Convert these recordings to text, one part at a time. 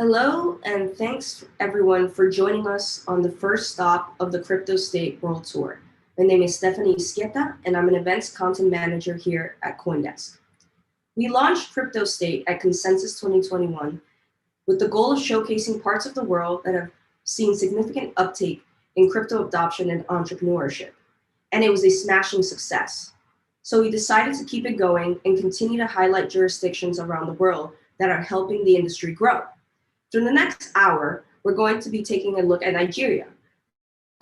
Hello, and thanks everyone for joining us on the first stop of the Crypto State World Tour. My name is Stephanie Schietta, and I'm an events content manager here at CoinDesk. We launched Crypto State at Consensus 2021 with the goal of showcasing parts of the world that have seen significant uptake in crypto adoption and entrepreneurship. And it was a smashing success. So we decided to keep it going and continue to highlight jurisdictions around the world that are helping the industry grow. For the next hour, we're going to be taking a look at Nigeria,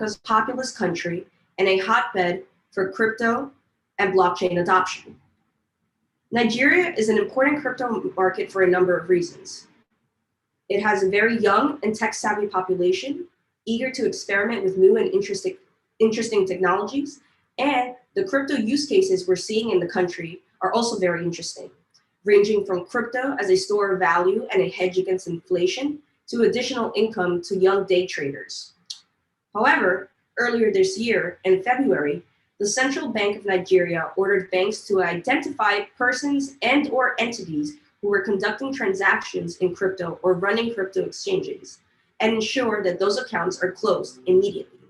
Africa's populous country and a hotbed for crypto and blockchain adoption. Nigeria is an important crypto market for a number of reasons. It has a very young and tech-savvy population, eager to experiment with new and interesting technologies, and the crypto use cases we're seeing in the country are also very interesting, ranging from crypto as a store of value and a hedge against inflation to additional income to young day traders. However, earlier this year, in February, the Central Bank of Nigeria ordered banks to identify persons and/or entities who were conducting transactions in crypto or running crypto exchanges and ensure that those accounts are closed immediately.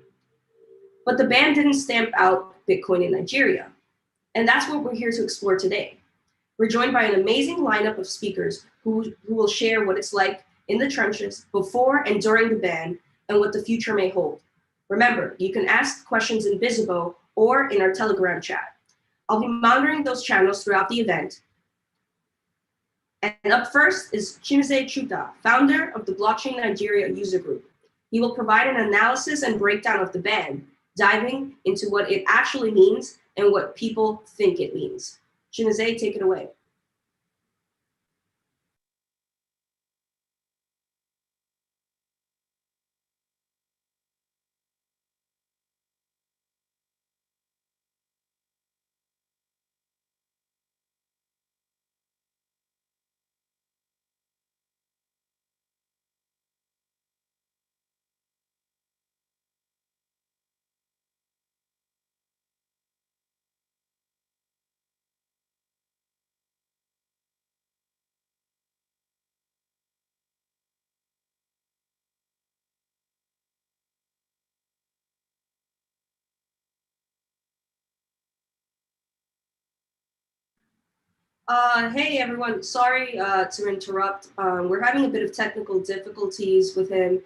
But the ban didn't stamp out Bitcoin in Nigeria, and that's what we're here to explore today. We're joined by an amazing lineup of speakers who will share what it's like in the trenches before and during the ban and what the future may hold. Remember, you can ask questions in Visible or in our Telegram chat. I'll be monitoring those channels throughout the event. And up first is Chimze Chuta, founder of the Blockchain Nigeria user group. He will provide an analysis and breakdown of the ban, diving into what it actually means and what people think it means. Chimze, take it away. Hey everyone, sorry to interrupt. We're having a bit of technical difficulties with him.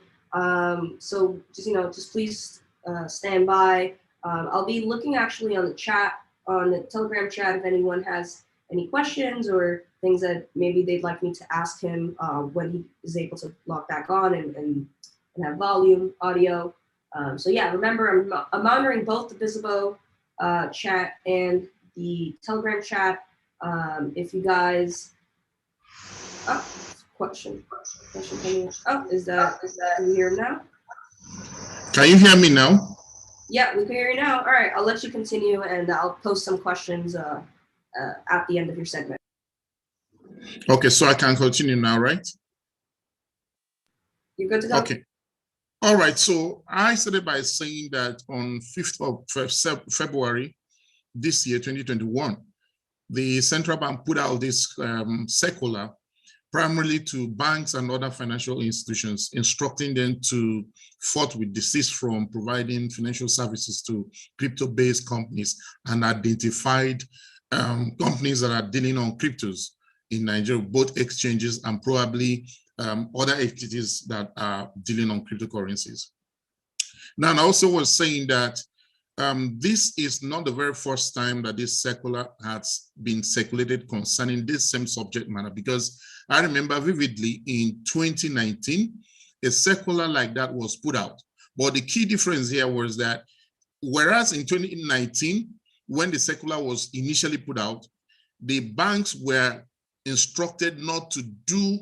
So just please stand by. I'll be looking actually on the chat, on the Telegram chat, if anyone has any questions or things that maybe they'd like me to ask him when he is able to log back on and have volume, audio. So yeah, remember I'm monitoring both the Visible chat and the Telegram chat. If you guys, question coming. Oh, is that can you hear him now? Can you hear me now? Yeah, we can hear you now. All right, I'll let you continue, and I'll post some questions at the end of your segment. Okay, so I can continue now, right? You're good to go. Okay. All right. So I started by saying that on 5th of February this year, 2021. The central bank put out this circular primarily to banks and other financial institutions, instructing them to forthwith desist from providing financial services to crypto-based companies and identified companies that are dealing on cryptos in Nigeria, both exchanges and probably other entities that are dealing on cryptocurrencies. Now, I also was saying that this is not the very first time that this circular has been circulated concerning this same subject matter, because I remember vividly in 2019, a circular like that was put out. But the key difference here was that whereas in 2019, when the circular was initially put out, the banks were instructed not to do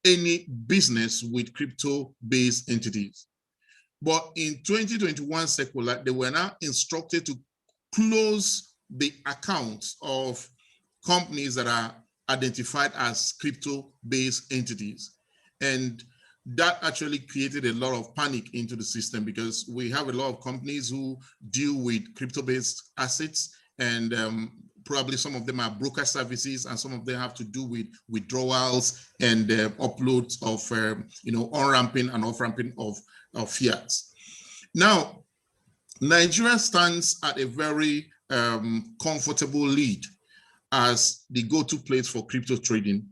any business with crypto-based entities. But in 2021 circular, they were now instructed to close the accounts of companies that are identified as crypto-based entities. And that actually created a lot of panic into the system, because we have a lot of companies who deal with crypto-based assets, and Probably some of them are broker services, and some of them have to do with withdrawals and uploads of on-ramping and off-ramping of fiat. Now, Nigeria stands at a very comfortable lead as the go-to place for crypto trading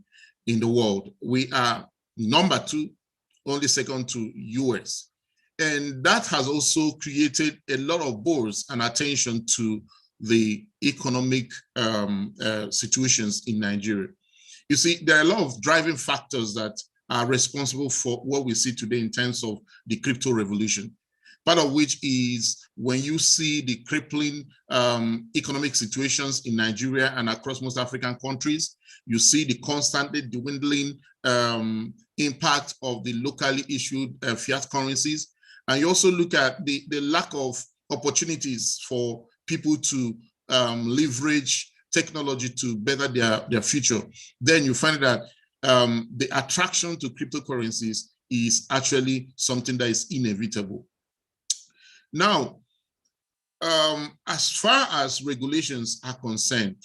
in the world. We are number 2, only second to US. And that has also created a lot of buzz and attention to the economic situations in Nigeria. You see, there are a lot of driving factors that are responsible for what we see today in terms of the crypto revolution. Part of which is when you see the crippling economic situations in Nigeria and across most African countries, you see the constantly dwindling impact of the locally issued fiat currencies. And you also look at the lack of opportunities for people to leverage technology to better their future. Then you find that the attraction to cryptocurrencies is actually something that is inevitable. Now, as far as regulations are concerned,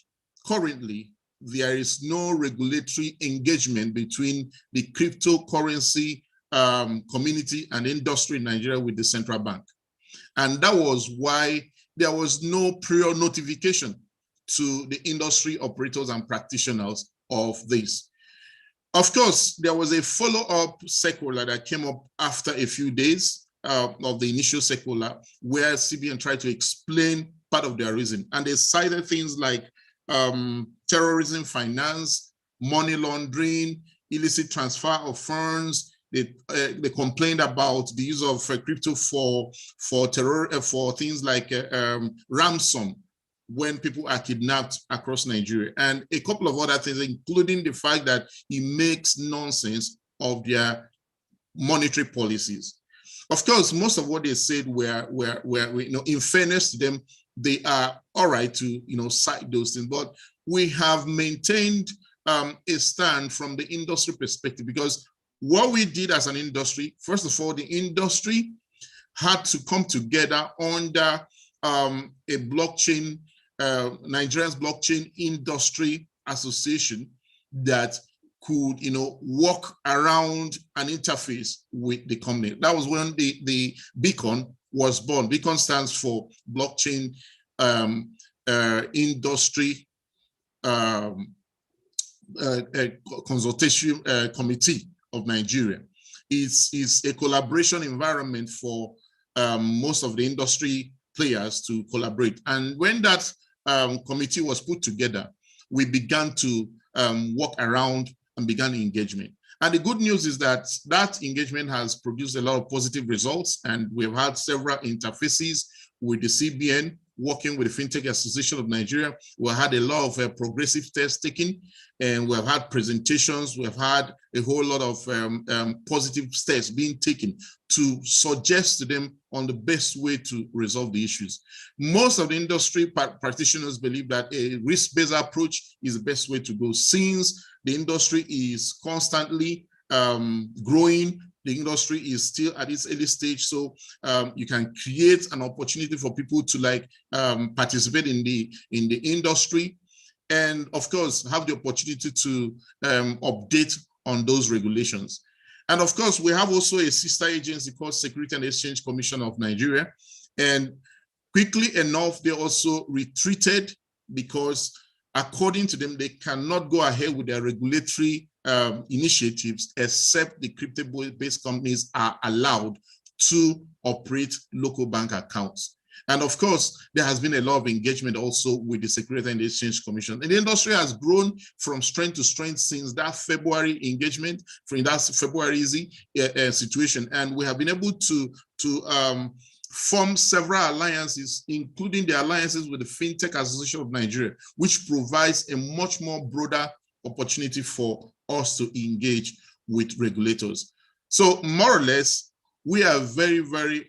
currently, there is no regulatory engagement between the cryptocurrency community and industry in Nigeria with the central bank. And that was why there was no prior notification to the industry operators and practitioners of this. Of course, there was a follow-up circular that came up after a few days of the initial circular, where CBN tried to explain part of their reason. And they cited things like terrorism finance, money laundering, illicit transfer of funds. They complained about the use of crypto for things like ransom when people are kidnapped across Nigeria, and a couple of other things, including the fact that it makes nonsense of their monetary policies. Of course, most of what they said were in fairness to them, they are all right to cite those things, but we have maintained a stand from the industry perspective, because what we did as an industry, first of all, the industry had to come together under a blockchain, Nigeria's Blockchain Industry Association that could, work around an interface with the company. That was when the Beacon was born. Beacon stands for Blockchain Industry Consultation Committee of Nigeria. It's a collaboration environment for most of the industry players to collaborate. And when that committee was put together, we began to work around and began engagement. And the good news is that that engagement has produced a lot of positive results, and we've had several interfaces with the CBN, working with the FinTech Association of Nigeria. We had a lot of progressive steps taken, and we've had presentations. We've had a whole lot of positive steps being taken to suggest to them on the best way to resolve the issues. Most of the industry practitioners believe that a risk-based approach is the best way to go, since the industry is constantly growing. The industry is still at its early stage, so you can create an opportunity for people to participate in the industry, and of course have the opportunity to update on those regulations. And of course, we have also a sister agency called Security and Exchange Commission of Nigeria, and quickly enough they also retreated, because according to them, they cannot go ahead with their regulatory initiatives except the crypto-based companies are allowed to operate local bank accounts. And of course, there has been a lot of engagement also with the Security and Exchange Commission. And the industry has grown from strength to strength since that February engagement, from that February situation. And we have been able to form several alliances, including the alliances with the FinTech Association of Nigeria, which provides a much more broader opportunity for us to engage with regulators. So more or less, we are very, very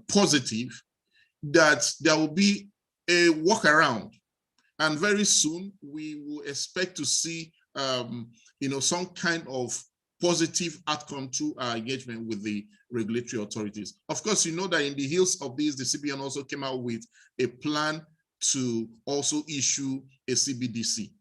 positive that there will be a workaround, and very soon we will expect to see some kind of positive outcome to our engagement with the regulatory authorities. Of course, you know that in the heels of this, the CBN also came out with a plan to also issue a CBDC.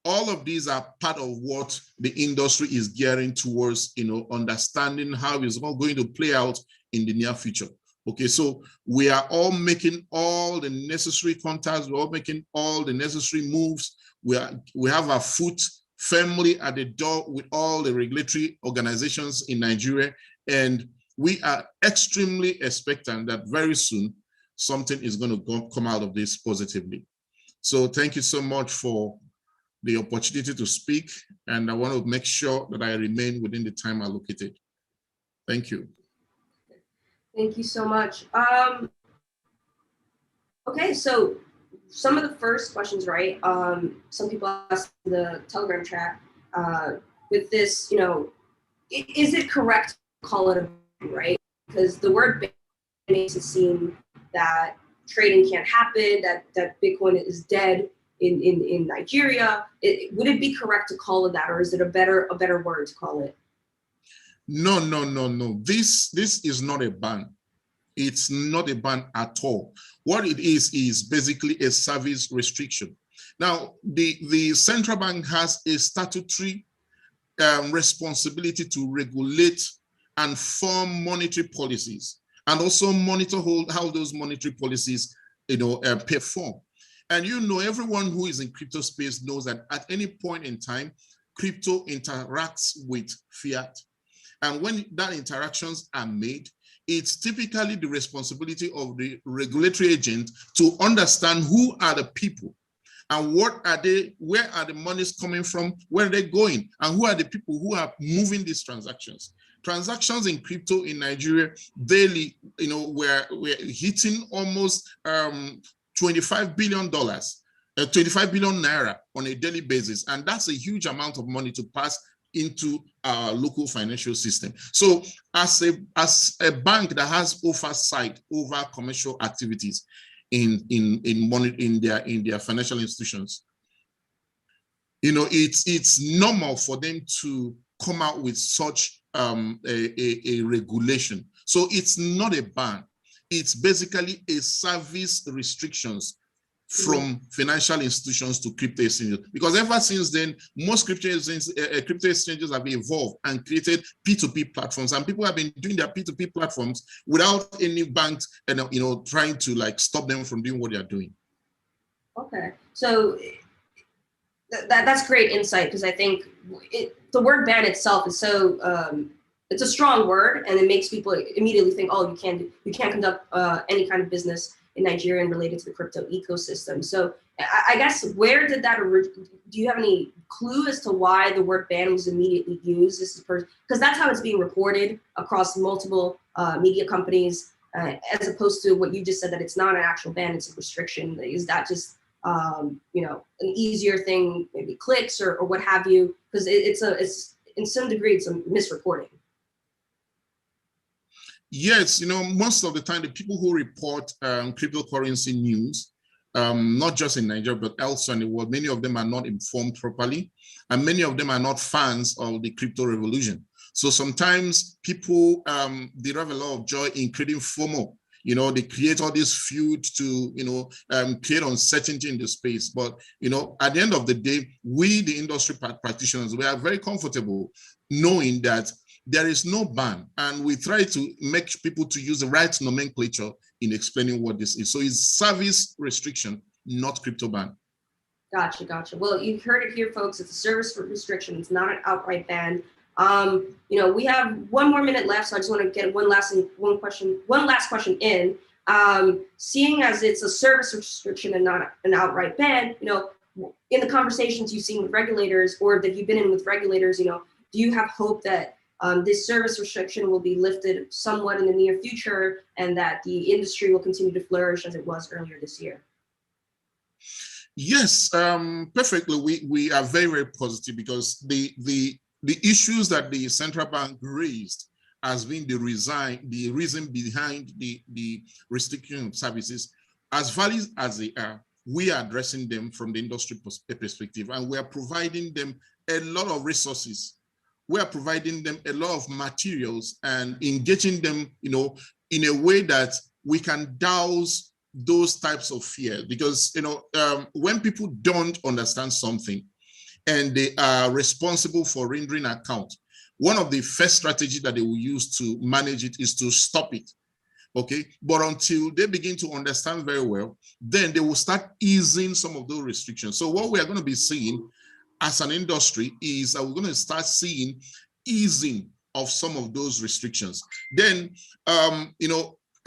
All of these are part of what the industry is gearing towards, understanding how it's all going to play out in the near future. Okay, so we are all making all the necessary contacts, we're all making all the necessary moves. We have our foot firmly at the door with all the regulatory organizations in Nigeria, and we are extremely expectant that very soon something is going to come out of this positively. So thank you so much for the opportunity to speak, and I want to make sure that I remain within the time allocated. Thank you. Thank you so much. Okay, so some of the first questions, right? Some people asked in the Telegram chat with this, is it correct to call it a ban, right? Because the word ban makes it seem that trading can't happen, that Bitcoin is dead in Nigeria. Would it be correct to call it that, or is it a better word to call it? No. This is not a ban. It's not a ban at all. What it is basically a service restriction. Now, the central bank has a statutory responsibility to regulate and form monetary policies, and also monitor how those monetary policies, perform. And everyone who is in crypto space knows that at any point in time, crypto interacts with fiat. And when that interactions are made, it's typically the responsibility of the regulatory agent to understand who are the people and what are they, where are the monies coming from, where are they going, and who are the people who are moving these transactions. Transactions in crypto in Nigeria daily, we're hitting almost $25 billion, 25 billion naira on a daily basis. And that's a huge amount of money to pass into our local financial system. So as a bank that has oversight over commercial activities in their financial institutions, it's normal for them to come out with such a regulation. So it's not a ban. It's basically a service restrictions from financial institutions to crypto exchanges. Because ever since then, most crypto exchanges have evolved and created P2P platforms, and people have been doing their P2P platforms without any banks, trying to stop them from doing what they are doing. Okay, so that's great insight, because I think the word ban itself is so it's a strong word, and it makes people immediately think, oh, you can't conduct any kind of business in Nigeria and related to the crypto ecosystem. So I guess, where did that do you have any clue as to why the word ban was immediately used? Because that's how it's being reported across multiple media companies, as opposed to what you just said, that it's not an actual ban, it's a restriction. Is that just an easier thing, maybe clicks or what have you? Because it's in some degree it's a misreporting. Yes, most of the time, the people who report cryptocurrency news, not just in Nigeria, but elsewhere in the world, many of them are not informed properly, and many of them are not fans of the crypto revolution. So sometimes people derive a lot of joy in creating FOMO. They create all this feud to, create uncertainty in the space. But, at the end of the day, we, the industry practitioners, we are very comfortable knowing that there is no ban, and we try to make people to use the right nomenclature in explaining what this is. So it's service restriction, not crypto ban. Gotcha. Well, you've heard it here, folks. It's a service restriction. It's not an outright ban. We have 1 more minute left, so I just want to get one last question in. Seeing as it's a service restriction and not an outright ban, in the conversations you've seen with regulators, or that you've been in with regulators, do you have hope that this service restriction will be lifted somewhat in the near future, and that the industry will continue to flourish as it was earlier this year? Yes, perfectly. We are very, very positive, because the issues that the central bank raised has been the reason behind the restriction of services. As valid as they are, we are addressing them from the industry perspective, and we are providing them a lot of resources. We are providing them a lot of materials and engaging them, in a way that we can douse those types of fear, because when people don't understand something and they are responsible for rendering account, one of the first strategies that they will use to manage it is to stop it. Okay, but until they begin to understand very well, then they will start easing some of those restrictions. So what we are going to be seeing as an industry is that we're going to start seeing easing of some of those restrictions. Then,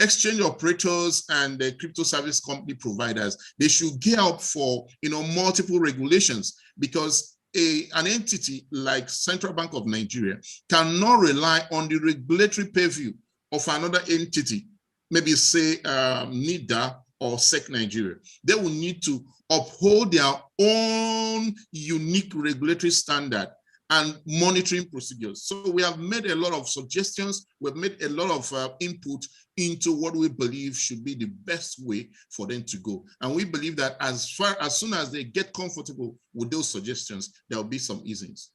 exchange operators and the crypto service company providers, they should gear up for, multiple regulations, because an entity like Central Bank of Nigeria cannot rely on the regulatory purview of another entity, maybe say NIDA or SEC Nigeria. They will need to uphold their own unique regulatory standard and monitoring procedures. So we have made a lot of suggestions. We've made a lot of input into what we believe should be the best way for them to go. And we believe that as soon as they get comfortable with those suggestions, there'll be some easings.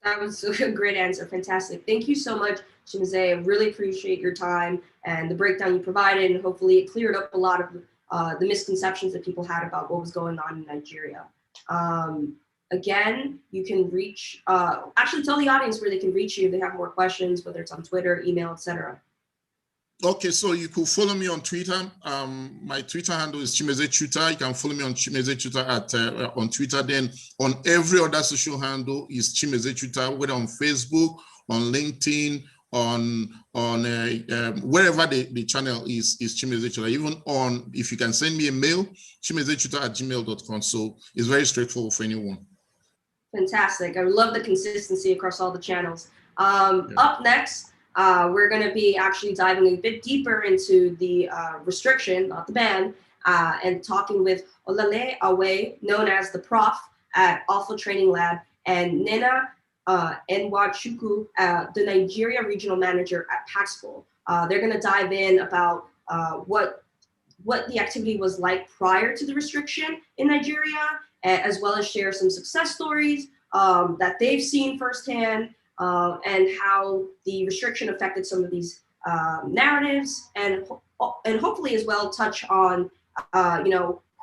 That was a great answer. Fantastic. Thank you so much, Chimezie. I really appreciate your time and the breakdown you provided, and hopefully it cleared up a lot of the misconceptions that people had about what was going on in Nigeria. Again, you can reach, actually tell the audience where they can reach you if they have more questions, whether it's on Twitter, email, etc. Okay, so you could follow me on Twitter. My Twitter handle is Chimezie Chuta. You can follow me on Chimezie Chuta on Twitter. Then on every other social handle is Chimezie Chuta, whether on Facebook, on LinkedIn, on wherever the channel is Chimezie Chuta. Even on, if you can send me a mail, chimeziechuta@gmail.com. So it's very straightforward for anyone. Fantastic. I love the consistency across all the channels. Up next, we're going to be actually diving a bit deeper into the restriction, not the ban, and talking with Olale Awe, known as the Prof at Alpha Training Lab, and Nena Nwachukwu, the Nigeria Regional Manager at Paxful. They're going to dive in about what the activity was like prior to the restriction in Nigeria, as well as share some success stories that they've seen firsthand, and how the restriction affected some of these narratives, and hopefully as well touch on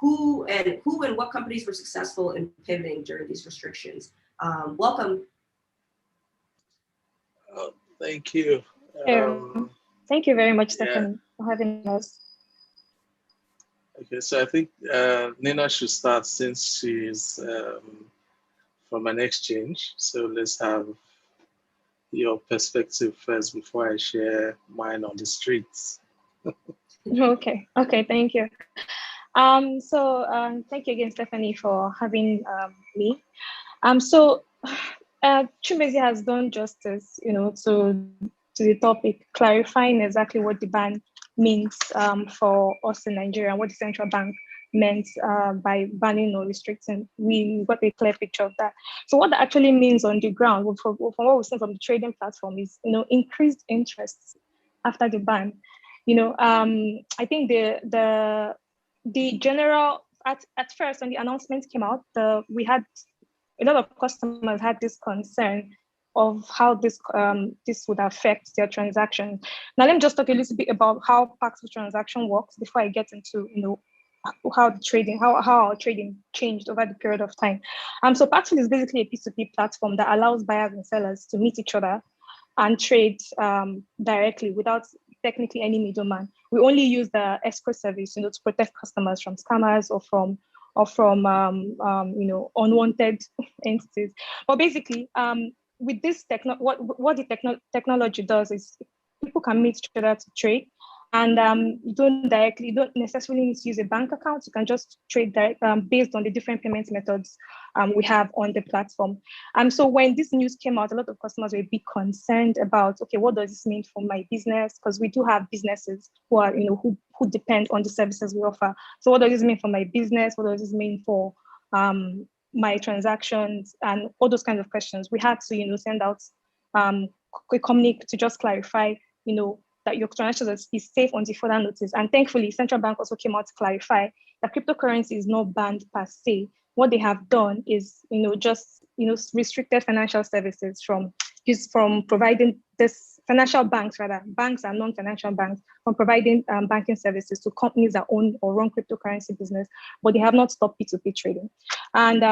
who and what companies were successful in pivoting during these restrictions. Welcome. Thank you. Thank you very much, Stephen, for having us. Okay, so I think Nina should start since she's from an exchange. So let's have your perspective first before I share mine on the streets. Okay, thank you. Thank you again, Stephanie, for having me. Chimezie has done justice, to the topic, clarifying exactly what the ban means for us in Nigeria, and what the central bank meant by banning or restricting. We got a clear picture of that. So what that actually means on the ground, from what we've seen from the trading platform, is increased interest after the ban. I think the general at first when the announcement came out, we had a lot of customers had this concern of how this would affect their transaction. Now let me just talk a little bit about how Paxful transaction works before I get into how our trading changed over the period of time. So Paxful is basically a P2P platform that allows buyers and sellers to meet each other and trade directly without technically any middleman. We only use the escrow service, to protect customers from scammers or from unwanted entities. But basically, with this what the technology does is people can meet each other to trade, and you don't necessarily need to use a bank account. You can just trade direct, based on the different payment methods we have on the platform. So when this news came out, a lot of customers were a bit concerned about, okay, what does this mean for my business? Because we do have businesses who are, who depend on the services we offer. So what does this mean for my business? What does this mean for my transactions, and all those kinds of questions? We had to, send out a communique to just clarify, that your transactions is safe until further notice. And thankfully, Central Bank also came out to clarify that cryptocurrency is not banned per se. What they have done is, just restricted financial services from providing this financial banks, rather, banks and non-financial banks, from providing banking services to companies that own or run cryptocurrency business, but they have not stopped P2P trading. And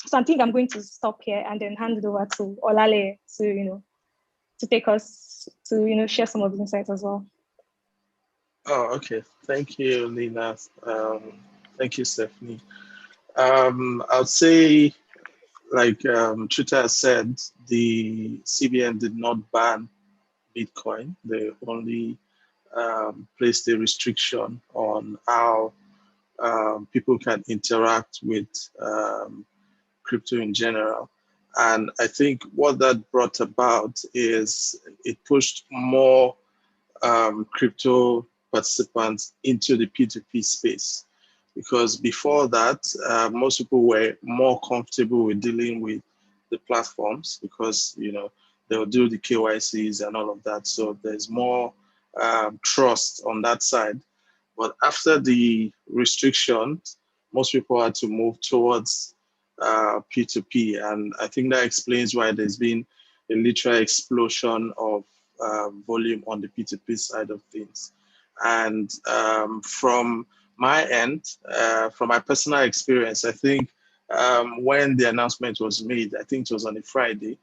so I think I'm going to stop here and then hand it over to Olale to take us to share some of the insights as well. Oh, okay. Thank you, Nina. Thank you, Stephanie. I'd say, like Trita said, the CBN did not ban Bitcoin. They only placed a restriction on how people can interact with crypto in general. And I think what that brought about is it pushed more crypto participants into the P2P space. Because before that, most people were more comfortable with dealing with the platforms because, they'll do the KYCs and all of that. So there's more trust on that side. But after the restrictions, most people had to move towards P2P. And I think that explains why there's been a literal explosion of volume on the P2P side of things. And from my end, from my personal experience, I think when the announcement was made, I think it was on a Friday,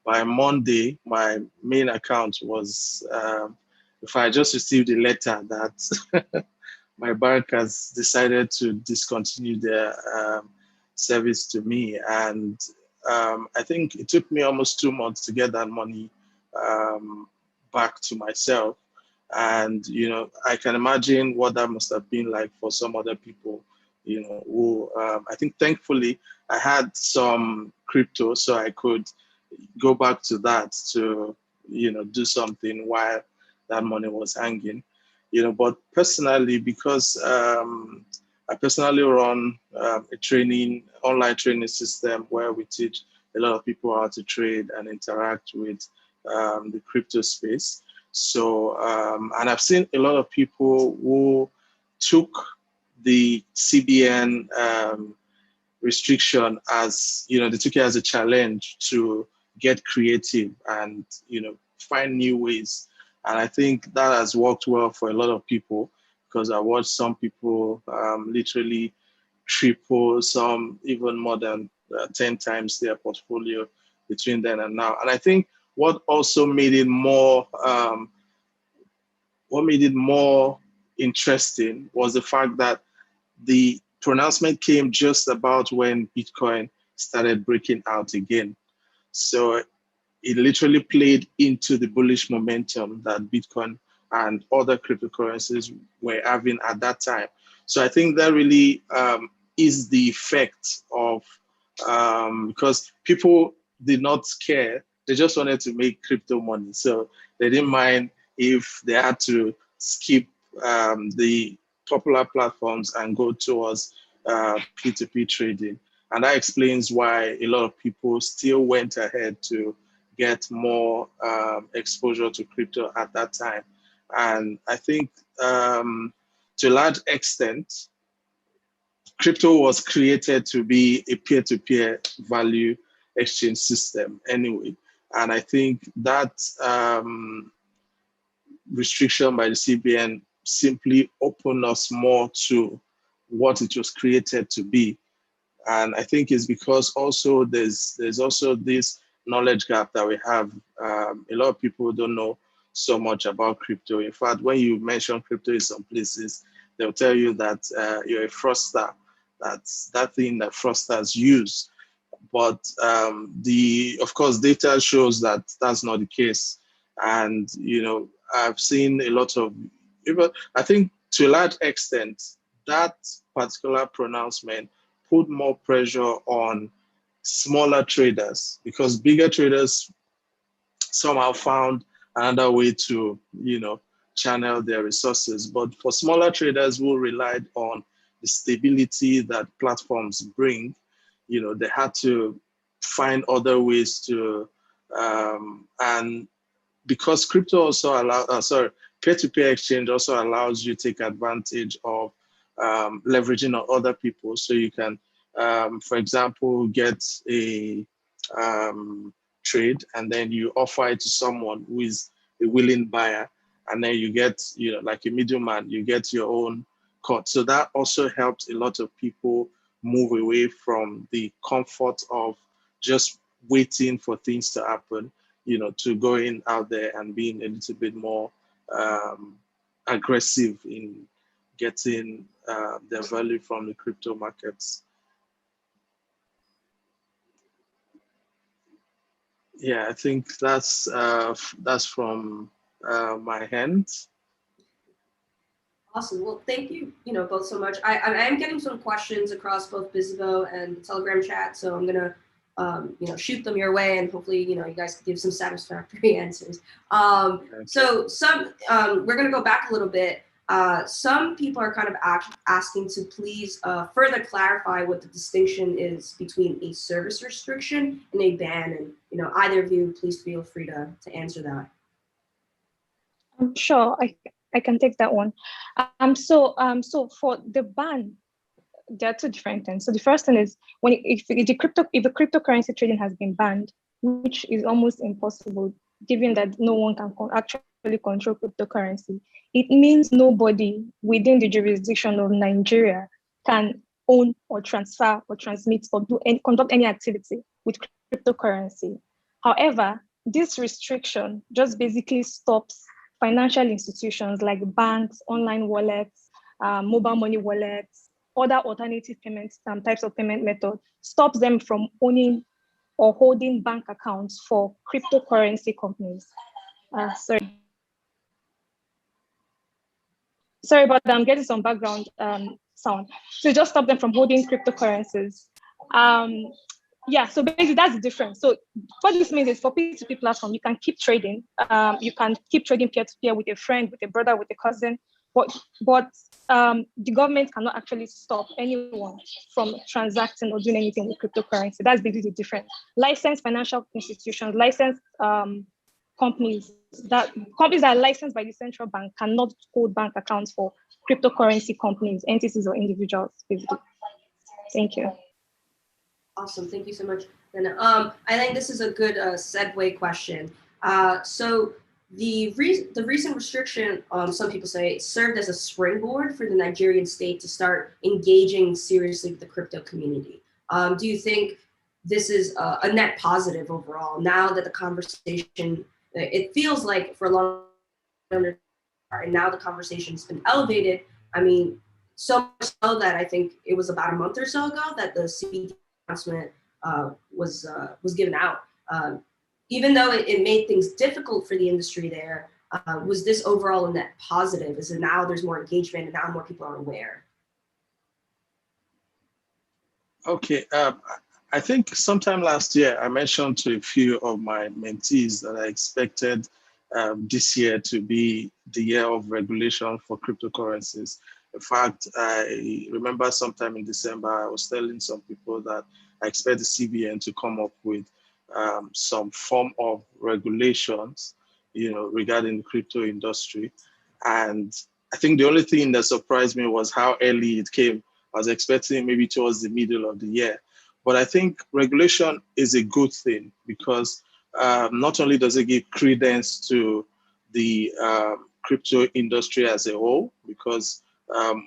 by Monday, my main account was, if I just received a letter that my bank has decided to discontinue their service to me. And I think it took me almost 2 months to get that money back to myself. And, I can imagine what that must have been like for some other people, who I think thankfully I had some crypto so I could go back to that to, do something while that money was hanging, but personally, because I personally run a online training system where we teach a lot of people how to trade and interact with the crypto space. So, and I've seen a lot of people who took the CBN restriction as, they took it as a challenge to get creative and, find new ways. And I think that has worked well for a lot of people because I watched some people literally triple, some even more than 10 times their portfolio between then and now. And I think what also made it more interesting was the fact that the pronouncement came just about when Bitcoin started breaking out again. So it literally played into the bullish momentum that Bitcoin and other cryptocurrencies were having at that time. So I think that really is the effect of, because people did not care, they just wanted to make crypto money. So they didn't mind if they had to skip the popular platforms and go towards P2P trading. And that explains why a lot of people still went ahead to get more exposure to crypto at that time. And I think to a large extent, crypto was created to be a peer-to-peer value exchange system anyway. And I think that restriction by the CBN simply opened us more to what it was created to be. And I think it's because also there's also this knowledge gap that we have. A lot of people don't know so much about crypto. In fact, when you mention crypto in some places, they'll tell you that you're a fraudster. That's that thing that fraudsters use. But of course, data shows that that's not the case. And, I've seen a lot of, I think to a large extent, that particular pronouncement put more pressure on smaller traders because bigger traders somehow found another way to, channel their resources. But for smaller traders who relied on the stability that platforms bring, they had to find other ways to, and because crypto also allows, peer-to-peer exchange also allows you to take advantage of leveraging on other people. So you can, for example, get a trade and then you offer it to someone who is a willing buyer, and then you get, like a middleman, you get your own cut. So that also helps a lot of people move away from the comfort of just waiting for things to happen, to going out there and being a little bit more aggressive in getting their value from the crypto markets. Yeah, I think that's from my hand. Awesome. Well, thank you, both so much. I am getting some questions across both Bizbo and the Telegram chat, so I'm gonna, shoot them your way, and hopefully, you guys can give some satisfactory answers. So some, we're gonna go back a little bit. Some people are kind of asking to please further clarify what the distinction is between a service restriction and a ban, and either of you, please feel free to answer that. Sure, I can take that one. So for the ban, there are two different things. So the first thing is if the cryptocurrency trading has been banned, which is almost impossible, given that no one can actually control cryptocurrency, it means nobody within the jurisdiction of Nigeria can own or transfer or transmit or conduct any activity with cryptocurrency. However, this restriction just basically stops financial institutions like banks, online wallets, mobile money wallets, other alternative payments, types of payment methods, stops them from owning or holding bank accounts for cryptocurrency companies. Sorry about that, I'm getting some background sound. So just stop them from holding cryptocurrencies. Yeah, so basically that's the difference. So what this means is for P2P platform, you can keep trading. You can keep trading peer-to-peer with a friend, with a brother, with a cousin, but the government cannot actually stop anyone from transacting or doing anything with cryptocurrency. That's basically the difference. Licensed financial institutions, licensed companies that are licensed by the central bank cannot hold bank accounts for cryptocurrency companies, entities, or individuals, basically. Thank you. Awesome, thank you so much. And I think this is a good segue question. So the recent restriction, some people say, served as a springboard for the Nigerian state to start engaging seriously with the crypto community. Do you think this is a net positive overall? Now that the conversation, it feels like for a long time, and now the conversation's been elevated. I mean, so much so that I think it was about a month or so ago that the CBD announcement was given out. Even though it made things difficult for the industry there, was this overall a net positive? Is it now there's more engagement and now more people are aware? Okay, I think sometime last year I mentioned to a few of my mentees that I expected this year to be the year of regulation for cryptocurrencies. In fact, I remember sometime in December, I was telling some people that I expect the CBN to come up with some form of regulations, regarding the crypto industry. And I think the only thing that surprised me was how early it came. I was expecting maybe towards the middle of the year. But I think regulation is a good thing because not only does it give credence to the crypto industry as a whole, because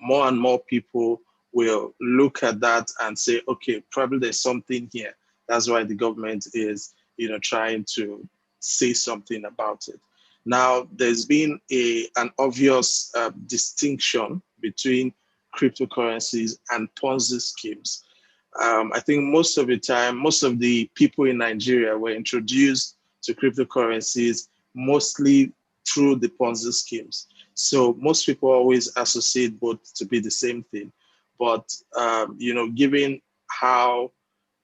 more and more people will look at that and say, okay, probably there's something here. That's why the government is, trying to say something about it. Now, there's been an obvious distinction between cryptocurrencies and Ponzi schemes. I think most of the time, most of the people in Nigeria were introduced to cryptocurrencies mostly through the Ponzi schemes. So most people always associate both to be the same thing. But, given how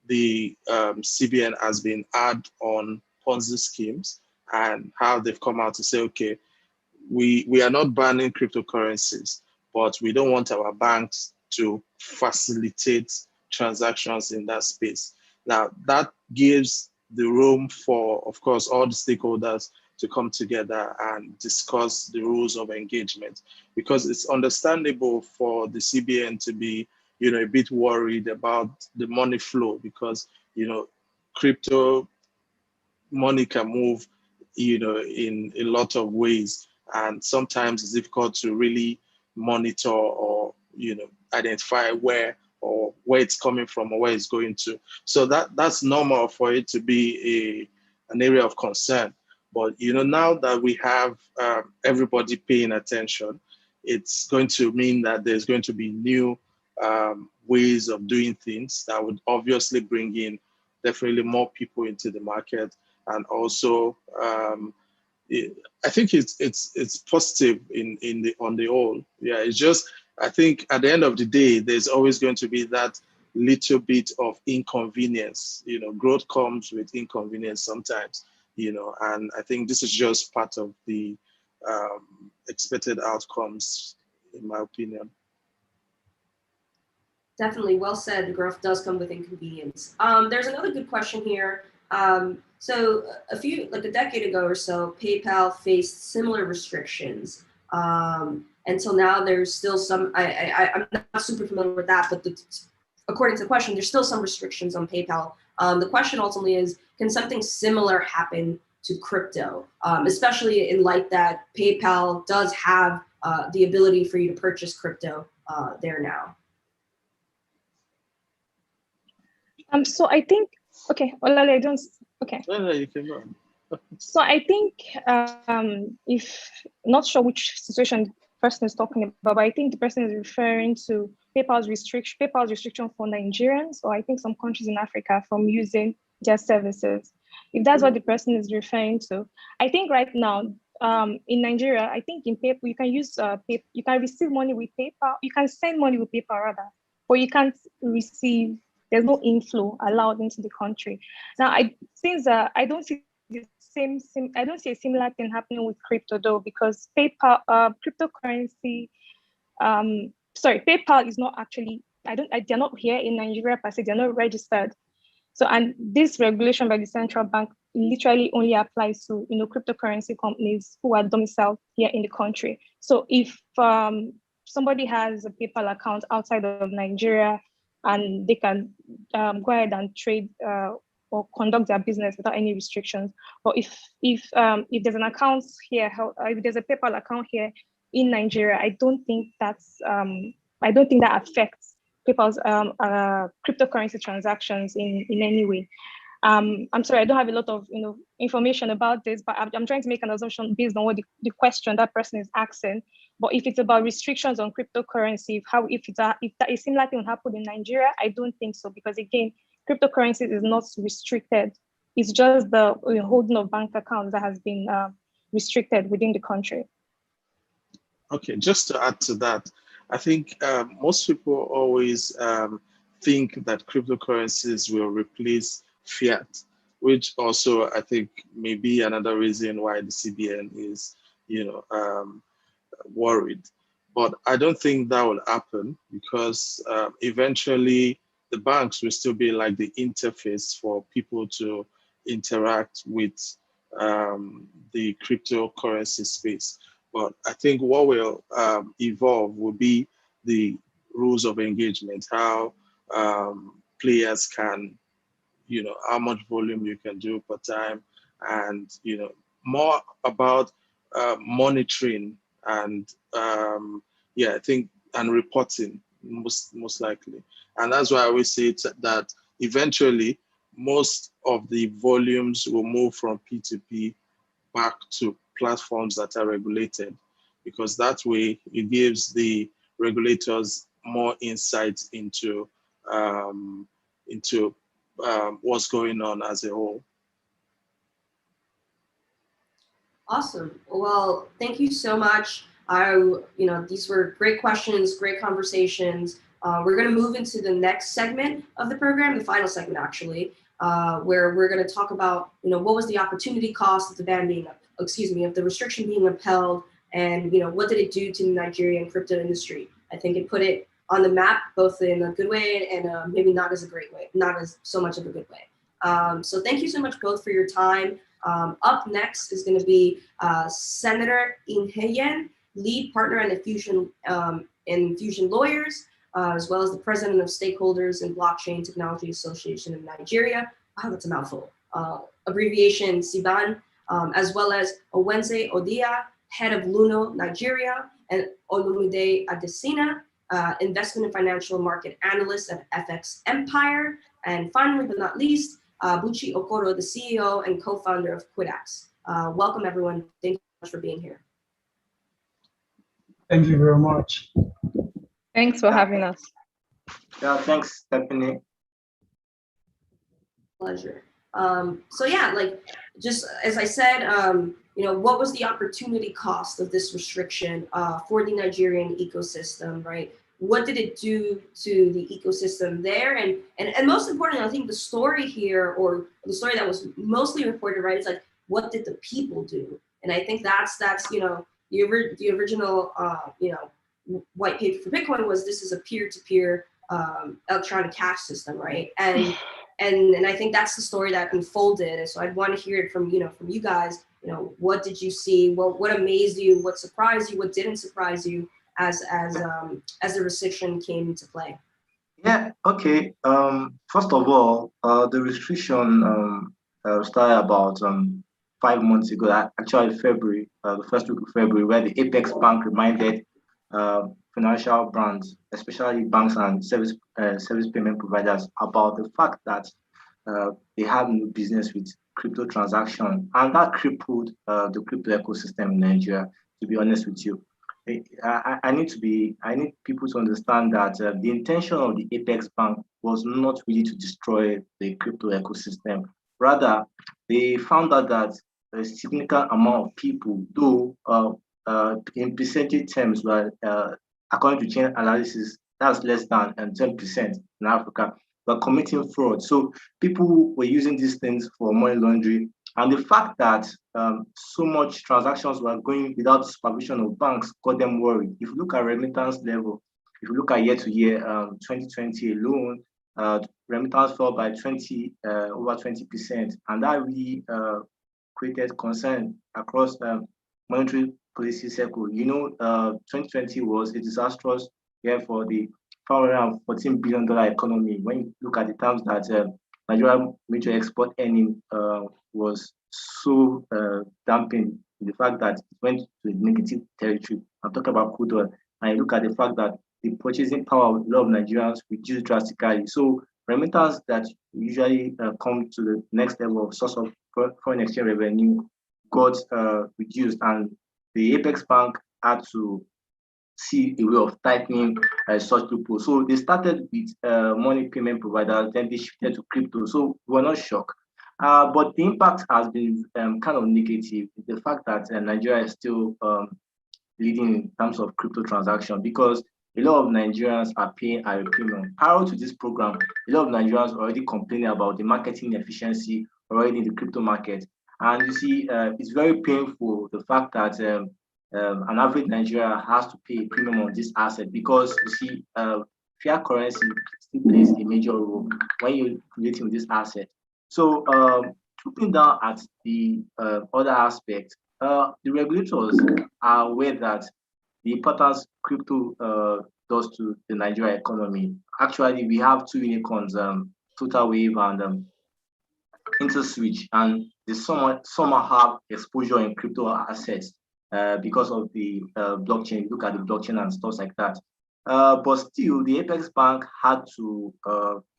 the CBN has been hard on Ponzi schemes and how they've come out to say, okay, we are not banning cryptocurrencies, but we don't want our banks to facilitate transactions in that space. Now, that gives the room for, of course, all the stakeholders to come together and discuss the rules of engagement, because it's understandable for the CBN to be, a bit worried about the money flow, because, crypto money can move in a lot of ways. And sometimes it's difficult to really monitor or, identify where it's coming from or where it's going to. So that's normal for it to be an area of concern. But, now that we have everybody paying attention, it's going to mean that there's going to be new ways of doing things that would obviously bring in definitely more people into the market. And also, I think it's positive on the whole. Yeah, it's just, I think at the end of the day, there's always going to be that little bit of inconvenience. Growth comes with inconvenience sometimes, and I think this is just part of the expected outcomes, in my opinion. Definitely, well said. The growth does come with inconvenience. There's another good question here. So like a decade ago or so, PayPal faced similar restrictions. Until now, there's still some, I'm not super familiar with that, but according to the question, there's still some restrictions on PayPal. The question ultimately is, can something similar happen to crypto, especially in light that PayPal does have the ability for you to purchase crypto there now? So I think, okay, Olale, don't, okay. No, you can go. So I think, if not sure which situation the person is talking about, but I think the person is referring to PayPal's restriction for Nigerians, or I think some countries in Africa, from using their services. If that's what the person is referring to, I think right now in Nigeria, I think in PayPal you can use you can receive money with PayPal, you can send money with PayPal rather, but you can't receive. There's no inflow allowed into the country. Now, I don't see I don't see a similar thing happening with crypto though, because PayPal, cryptocurrency, PayPal is not actually, they're not here in Nigeria per se, they're not registered. So, and this regulation by the central bank literally only applies to, cryptocurrency companies who are domiciled here in the country. So if somebody has a PayPal account outside of Nigeria, and they can go ahead and trade or conduct their business without any restrictions. But if there's an account here, if there's a PayPal account here in Nigeria, I don't think that affects PayPal's cryptocurrency transactions in any way. I'm sorry, I don't have a lot of information about this, but I'm trying to make an assumption based on what the question that person is asking. But if it's about restrictions on cryptocurrency, if that a similar thing will happen in Nigeria, I don't think so, because again, cryptocurrency is not restricted. It's just the holding of bank accounts that has been restricted within the country. Okay, just to add to that, I think most people always think that cryptocurrencies will replace fiat, which also I think may be another reason why the CBN is, worried. But I don't think that will happen, because eventually the banks will still be like the interface for people to interact with the cryptocurrency space. But I think what will evolve will be the rules of engagement, how players can, how much volume you can do per time, and, more about monitoring and, I think, and reporting most likely. And that's why I always say that eventually most of the volumes will move from P2P back to platforms that are regulated, because that way it gives the regulators more insight into what's going on as a whole. Awesome. Well, thank you so much. These were great questions, great conversations. We're going to move into the next segment of the program, the final segment actually, where we're going to talk about, what was the opportunity cost of the of the restriction being upheld, and what did it do to the Nigerian crypto industry? I think it put it on the map, both in a good way and maybe not as a great way, not as so much of a good way. So thank you so much both for your time. Up next is going to be Senator Inheyen, lead partner in Fusion Lawyers, as well as the president of Stakeholders in Blockchain Technology Association of Nigeria. Wow, that's a mouthful. Abbreviation SIBAN. as well as Owenze Odia, head of Luno Nigeria, and Olumide Adesina, investment and financial market analyst at FX Empire. And finally, but not least, Buchi Okoro, the CEO and co-founder of Quidax. Welcome, everyone. Thank you so much for being here. Thank you very much. Thanks for having us. Yeah, thanks, Stephanie. Pleasure. So yeah, like just as I said, what was the opportunity cost of this restriction for the Nigerian ecosystem, right? What did it do to the ecosystem there? And most importantly, I think the story here, or the story that was mostly reported, right, is like, what did the people do? And I think that's the original white paper for Bitcoin was, this is a peer-to-peer electronic cash system, right? And I think that's the story that unfolded. And so I'd want to hear it from you guys. What did you see? What amazed you? What surprised you? What didn't surprise you as the restriction came into play? Yeah. Okay. First of all, the restriction started about 5 months ago. Actually, February, the first week of February, where the Apex Bank reminded financial brands, especially banks and service payment providers, about the fact that they have no business with crypto transaction, and that crippled the crypto ecosystem in Nigeria. To be honest with you, I need people to understand that the intention of the Apex Bank was not really to destroy the crypto ecosystem. Rather, they found out that a significant amount of people, though in percentage terms, were according to chain analysis, that's less than 10% in Africa, were committing fraud. So people were using these things for money laundering. And the fact that so much transactions were going without supervision of banks got them worried. If you look at remittance level, if you look at year-to-year, 2020 alone, remittance fell by over 20%. And that really created concern across monetary policy circle. 2020 was a disastrous year for the $414 billion economy. When you look at the terms that Nigeria major export earning was so dampened, the fact that it went to a negative territory. I'm talking about crude oil. And you look at the fact that the purchasing power of a lot of Nigerians reduced drastically. So remittance that usually come to the next level of source of foreign exchange revenue got reduced, and the Apex Bank had to see a way of tightening such loopholes. So they started with money payment providers, then they shifted to crypto. So we're not shocked. But the impact has been kind of negative. The fact that Nigeria is still leading in terms of crypto transaction, because a lot of Nigerians are paying a premium. Prior to this program, a lot of Nigerians are already complaining about the marketing efficiency already in the crypto market. And you see, it's very painful, the fact that an average Nigerian has to pay a premium on this asset, because you see, fiat currency still plays a major role when you're creating this asset. So looking down at the other aspect, the regulators are aware that the importance crypto does to the Nigeria economy. Actually, we have two unicorns, Total Wave and InterSwitch, and they somehow have exposure in crypto assets because of the blockchain. Look at the blockchain and stuff like that. But still, the Apex Bank had to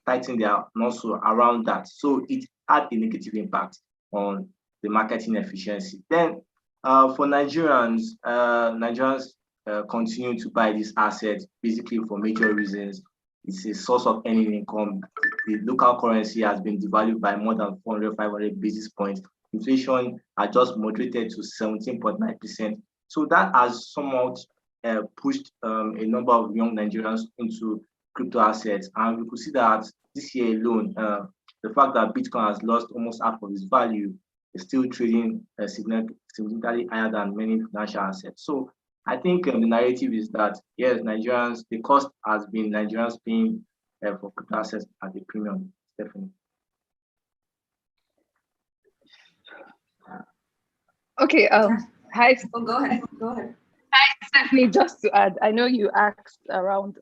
tighten their muscle around that. So it had a negative impact on the marketing efficiency. Then for Nigerians, continue to buy this asset basically for major reasons. It's a source of earning income. The local currency has been devalued by more than 400, 500 basis points. Inflation has just moderated to 17.9%. So that has somewhat pushed a number of young Nigerians into crypto assets. And we could see that this year alone, the fact that Bitcoin has lost almost half of its value is still trading significantly higher than many financial assets. So I think the narrative is that, yes, Nigerians, the cost has been Nigerians paying for crypto assets at a premium, definitely. Okay, hi. Oh, go ahead. Hi, Stephanie, just to add, I know you asked around,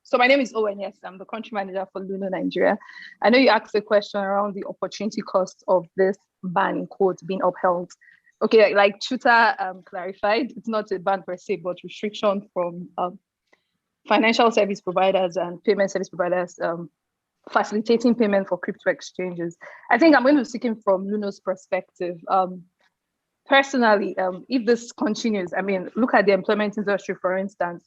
so my name is Owen, yes, I'm the country manager for Luno Nigeria. I know you asked a question around the opportunity cost of this ban in quotes being upheld. Okay, like Chuta clarified, it's not a ban per se, but restriction from financial service providers and payment service providers facilitating payment for crypto exchanges. I think I'm going to be speaking from Luno's perspective. Personally, if this continues, I mean, look at the employment industry, for instance.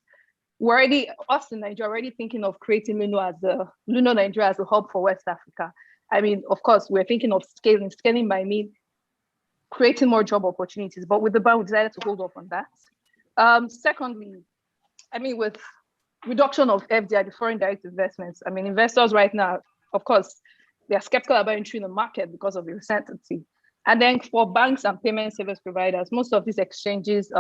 We're already, us in Nigeria, already thinking of creating Luno Nigeria as a hub for West Africa. I mean, of course, we're thinking of scaling by creating more job opportunities, but with the ban, we decided to hold off on that. Secondly, I mean, with reduction of FDI, the foreign direct investments, I mean, investors right now, of course, they are skeptical about entering the market because of the uncertainty. And then for banks and payment service providers, most of these exchanges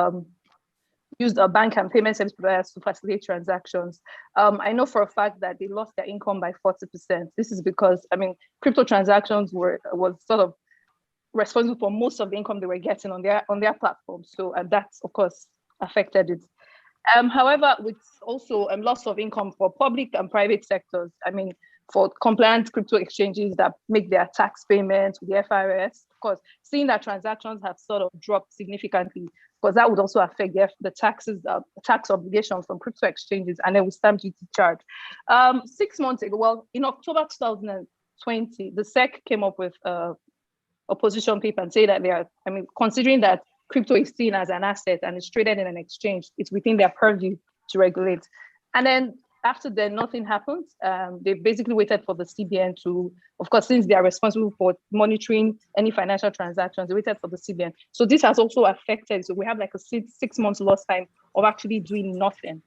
use a bank and payment service providers to facilitate transactions. I know for a fact that they lost their income by 40%. This is because, I mean, crypto transactions was sort of responsible for most of the income they were getting on their platform. So, and that's, of course, affected it. However, with also loss of income for public and private sectors, I mean, for compliant crypto exchanges that make their tax payments with the FRS, of course, seeing that transactions have sort of dropped significantly, because that would also affect the taxes, tax obligations from crypto exchanges, and then with stamp duty charge. 6 months ago, well, in October 2020, the SEC came up with a position paper and say that considering that crypto is seen as an asset and is traded in an exchange, it's within their purview to regulate. And then after that, nothing happened. They basically waited for the CBN to, of course, since they are responsible for monitoring any financial transactions, they waited for the CBN. So this has also affected. So we have like a 6 months lost time of actually doing nothing.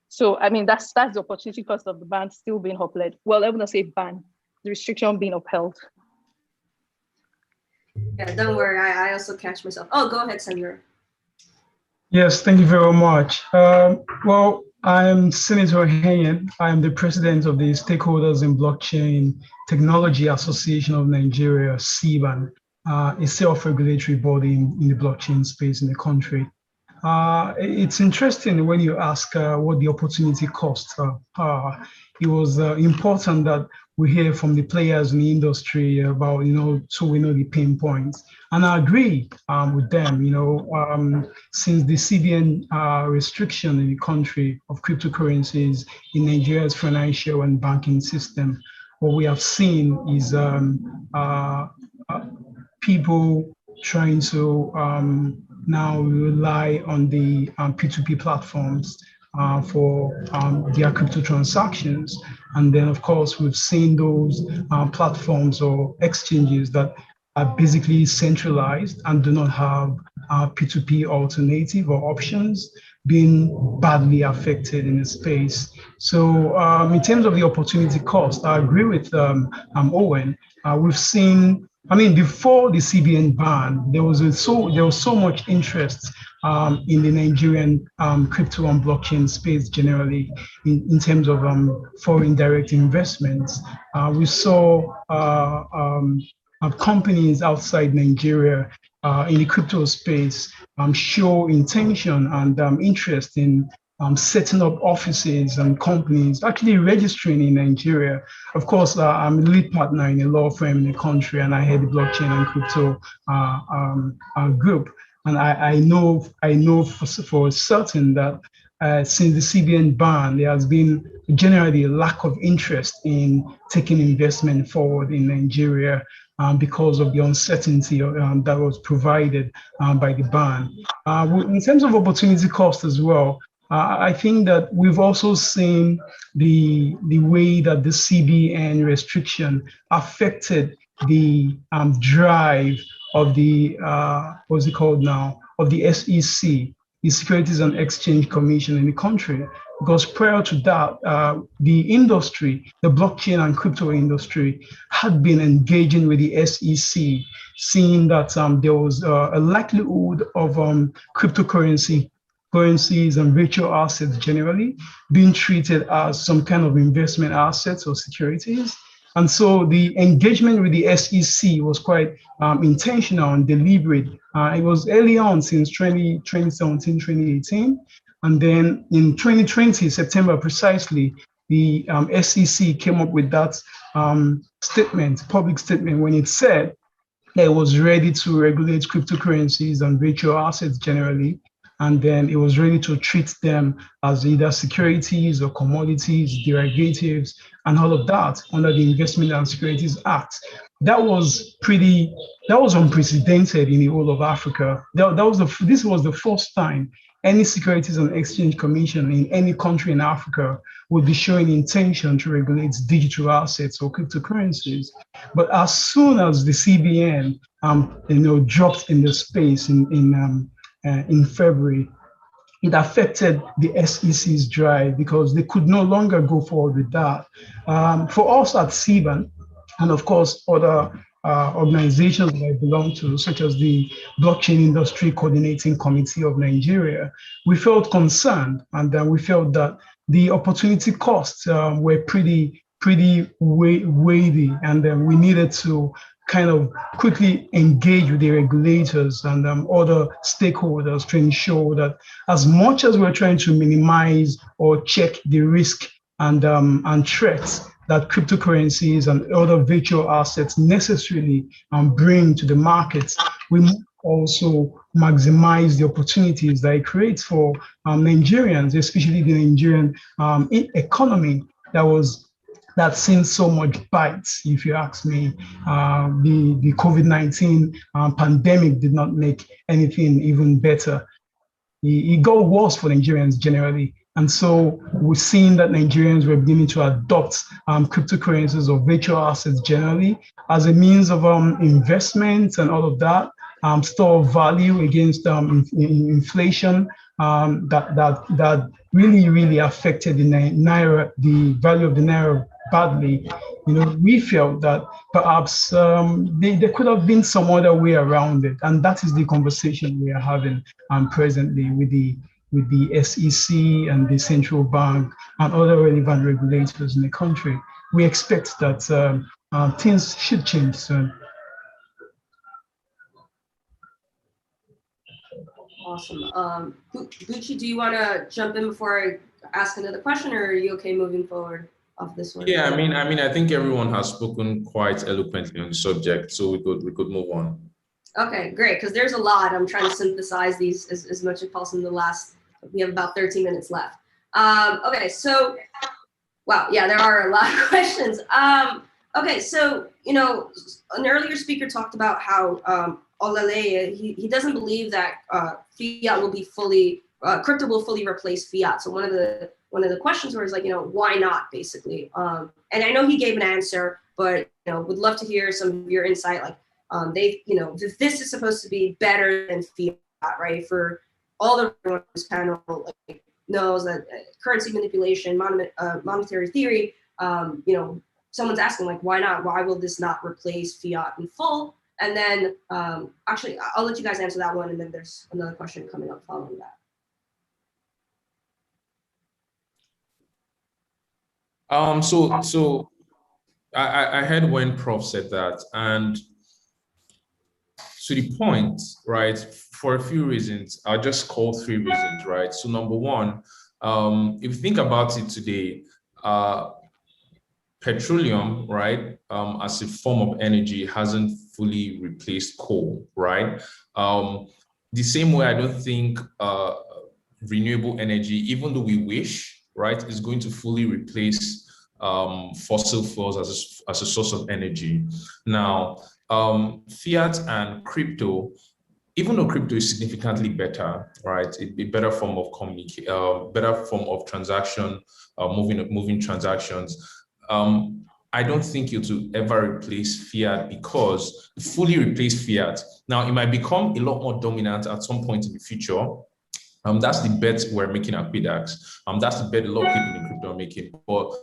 So, I mean, that's the opportunity cost of the ban still being upheld. Well, I wouldn't say ban, the restriction being upheld. Yeah, don't worry. I also catch myself. Oh, go ahead, Senator. Yes, thank you very much. Well, I'm Senator Henyen. I am the president of the Stakeholders in Blockchain Technology Association of Nigeria, CBAN, a self-regulatory body in the blockchain space in the country. It's interesting when you ask what the opportunity costs are. It was important that we hear from the players in the industry about, so we know the pain points. And I agree with them, since the CBN restriction in the country of cryptocurrencies in Nigeria's financial and banking system, what we have seen is people trying to now rely on the P2P platforms for their crypto transactions. And then, of course, we've seen those platforms or exchanges that are basically centralized and do not have P2P alternative or options being badly affected in the space. So in terms of the opportunity cost, I agree with Owen. We've seen, before the CBN ban, there was so much interest in the Nigerian crypto and blockchain space generally in terms of foreign direct investments. We saw companies outside Nigeria in the crypto space show intention and interest in setting up offices and companies, actually registering in Nigeria. Of course, I'm a lead partner in a law firm in the country, and I head the blockchain and crypto group. And I know for certain that since the CBN ban, there has been generally a lack of interest in taking investment forward in Nigeria because of the uncertainty that was provided by the ban. In terms of opportunity cost as well, I think that we've also seen the way that the CBN restriction affected the drive of the what's it called now, of the SEC, the Securities and Exchange Commission in the country. Because prior to that, the industry, the blockchain and crypto industry, had been engaging with the SEC, seeing that there was a likelihood of currencies and virtual assets generally being treated as some kind of investment assets or securities. And so the engagement with the SEC was quite intentional and deliberate. It was early on, since 2017, 2018. And then in 2020, September precisely, the SEC came up with that public statement, when it said that it was ready to regulate cryptocurrencies and virtual assets generally. And then it was ready to treat them as either securities or commodities, derivatives, and all of that under the Investment and Securities Act. That was unprecedented in the whole of Africa. This was the first time any Securities and Exchange Commission in any country in Africa would be showing intention to regulate digital assets or cryptocurrencies. But as soon as the CBN, dropped in the space in February, it affected the SEC's drive because they could no longer go forward with that. For us at CBAN, and of course other organizations that I belong to, such as the Blockchain Industry Coordinating Committee of Nigeria, we felt concerned, and we felt that the opportunity costs were pretty weighty, and we needed to kind of quickly engage with the regulators and other stakeholders to ensure that as much as we're trying to minimize or check the risk and threats that cryptocurrencies and other virtual assets necessarily bring to the markets, we must also maximize the opportunities that it creates for Nigerians, especially the Nigerian economy that's seen so much bites, if you ask me. The COVID-19 pandemic did not make anything even better. It got worse for Nigerians generally. And so we're seeing that Nigerians were beginning to adopt cryptocurrencies or virtual assets generally as a means of investment and all of that, store of value against inflation that really affected the naira, the value of the naira badly. We felt that perhaps there could have been some other way around it, and that is the conversation we are having presently with the SEC and the central bank and other relevant regulators in the country. We expect that things should change soon. Awesome. Gucci, do you want to jump in before I ask another question, or are you okay moving forward off this one? Yeah, I think everyone has spoken quite eloquently on the subject, so we could move on. Okay, great, because there's a lot. I'm trying to synthesize these as much as possible in the last, we have about 13 minutes left. Okay, so, wow, yeah, there are a lot of questions. Okay, so, an earlier speaker talked about how Olaleye, he doesn't believe that fiat will be crypto will fully replace fiat. So one of the questions was like, why not, basically? And I know he gave an answer, but would love to hear some of your insight. Like, this is supposed to be better than fiat, right? For all the everyone on this panel knows that currency manipulation, monetary theory. Someone's asking like, why not? Why will this not replace fiat in full? And then, actually, I'll let you guys answer that one, and then there's another question coming up following that. So I heard when Prof said that, and to the point, right? For a few reasons, I'll just call 3 reasons, right? So number one, if you think about it today, petroleum, right, as a form of energy hasn't fully replaced coal, right? The same way, I don't think renewable energy, even though we wish, right, is going to fully replace fossil fuels as a source of energy. Now, fiat and crypto, even though crypto is significantly better, right, a better form of better form of transaction, moving transactions. I don't think it will ever replace fiat, because fully replace fiat. Now, it might become a lot more dominant at some point in the future. That's the bet we're making at PDAX. That's the bet a lot of people in crypto are making. But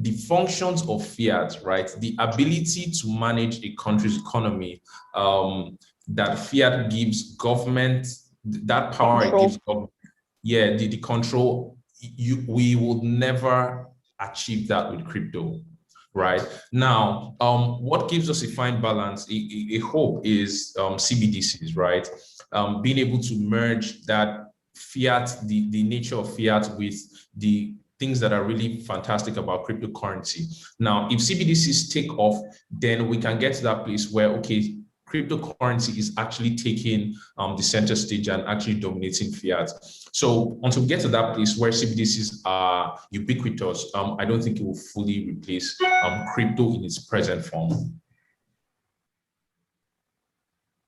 the functions of fiat, right, the ability to manage a country's economy, that fiat gives government, that power it gives government, the control, we would never achieve that with crypto, right? Now, what gives us a fine balance, a hope, is CBDCs, right? Being able to merge that fiat, the nature of fiat with the things that are really fantastic about cryptocurrency. Now, if CBDCs take off, then we can get to that place where, okay, cryptocurrency is actually taking the center stage and actually dominating fiat. So until we get to that place where CBDCs are ubiquitous, I don't think it will fully replace crypto in its present form.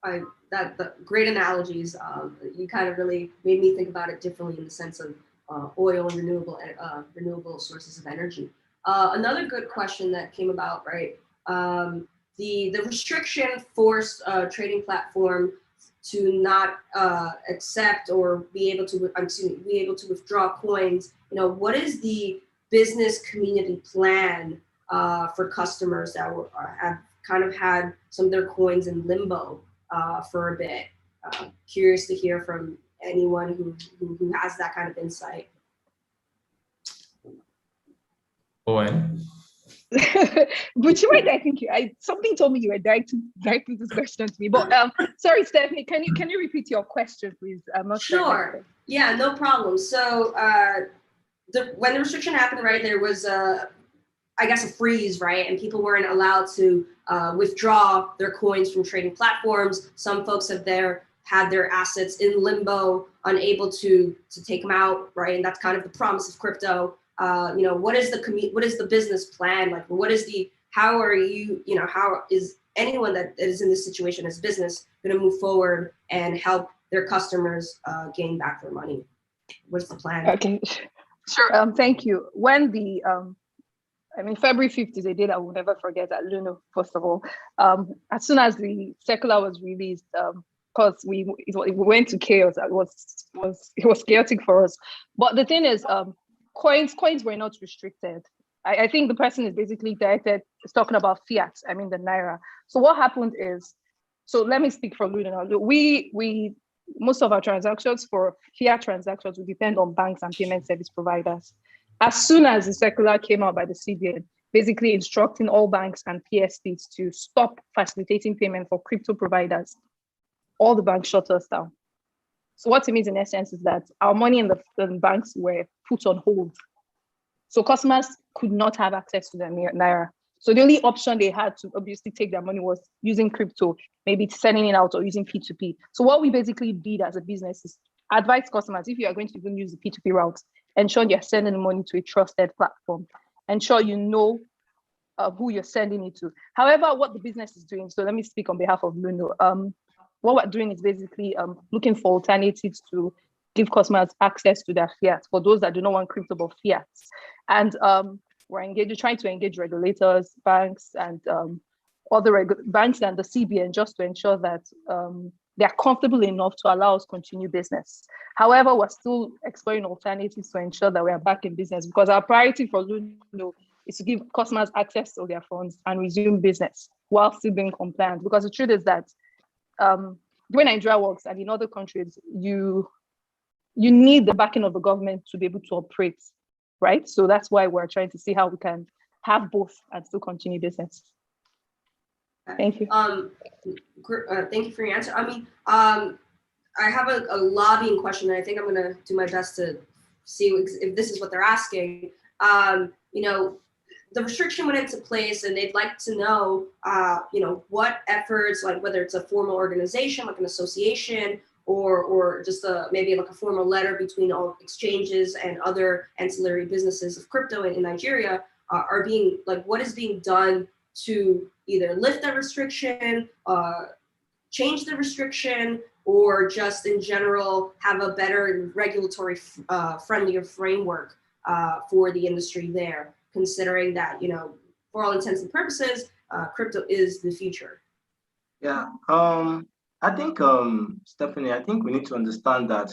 The great analogies. You kind of really made me think about it differently in the sense of oil and renewable sources of energy. Another good question that came about, right? The restriction forced a trading platform to not accept or be able to withdraw coins. You know, what is the business community plan for customers that have kind of had some of their coins in limbo for a bit? Curious to hear from anyone who has that kind of insight. Owen? Would you mind? I think something told me you were directing this question to me. But sorry, Stephanie, can you repeat your question, please? I'm not sure. Sure. Yeah, no problem. So when the restriction happened, right, there was I guess a freeze, right, and people weren't allowed to withdraw their coins from trading platforms. Some folks had their assets in limbo, unable to take them out, right, and that's kind of the promise of crypto. You know, what is the business plan? Like, how is anyone that is in this situation as business going to move forward and help their customers gain back their money? What's the plan? Okay, sure. Thank you. When February 5th is a day that we'll never forget at Luno, first of all. As soon as the circular was released, because we went to chaos. It was chaotic for us. But the thing is, coins were not restricted. I think the person is basically is talking about fiat, the Naira. So what happened is, so let me speak for Luno. We most of our transactions for fiat transactions will depend on banks and payment service providers. As soon as the circular came out by the CBN, basically instructing all banks and PSPs to stop facilitating payment for crypto providers, all the banks shut us down. So what it means in essence is that our money in the banks were put on hold. So customers could not have access to their Naira. So the only option they had to obviously take their money was using crypto, maybe sending it out or using P2P. So what we basically did as a business is advise customers, if you are going to even use the P2P route, ensure you're sending the money to a trusted platform. Ensure you know who you're sending it to. However, what the business is doing, so let me speak on behalf of Luno. What we're doing is basically looking for alternatives to give customers access to their fiat for those that do not want crypto but fiat. And we're trying to engage regulators, banks, and banks and the CBN just to ensure that they are comfortable enough to allow us continue business. However, we're still exploring alternatives to ensure that we are back in business, because our priority for Luno is to give customers access to their funds and resume business while still being compliant. Because the truth is that the way Nigeria works and in other countries, you need the backing of the government to be able to operate, right? So that's why we're trying to see how we can have both and still continue business. Thank you. Thank you for your answer. I have a lobbying question, and I think I'm going to do my best to see if this is what they're asking. The restriction went into place, and they'd like to know, what efforts, like whether it's a formal organization, like an association, or just maybe like a formal letter between all exchanges and other ancillary businesses of crypto in Nigeria are being, like, what is being done to either lift that restriction, change the restriction, or just in general have a better regulatory friendlier framework for the industry there, considering that, for all intents and purposes, crypto is the future. Yeah, I think, Stephanie, I think we need to understand that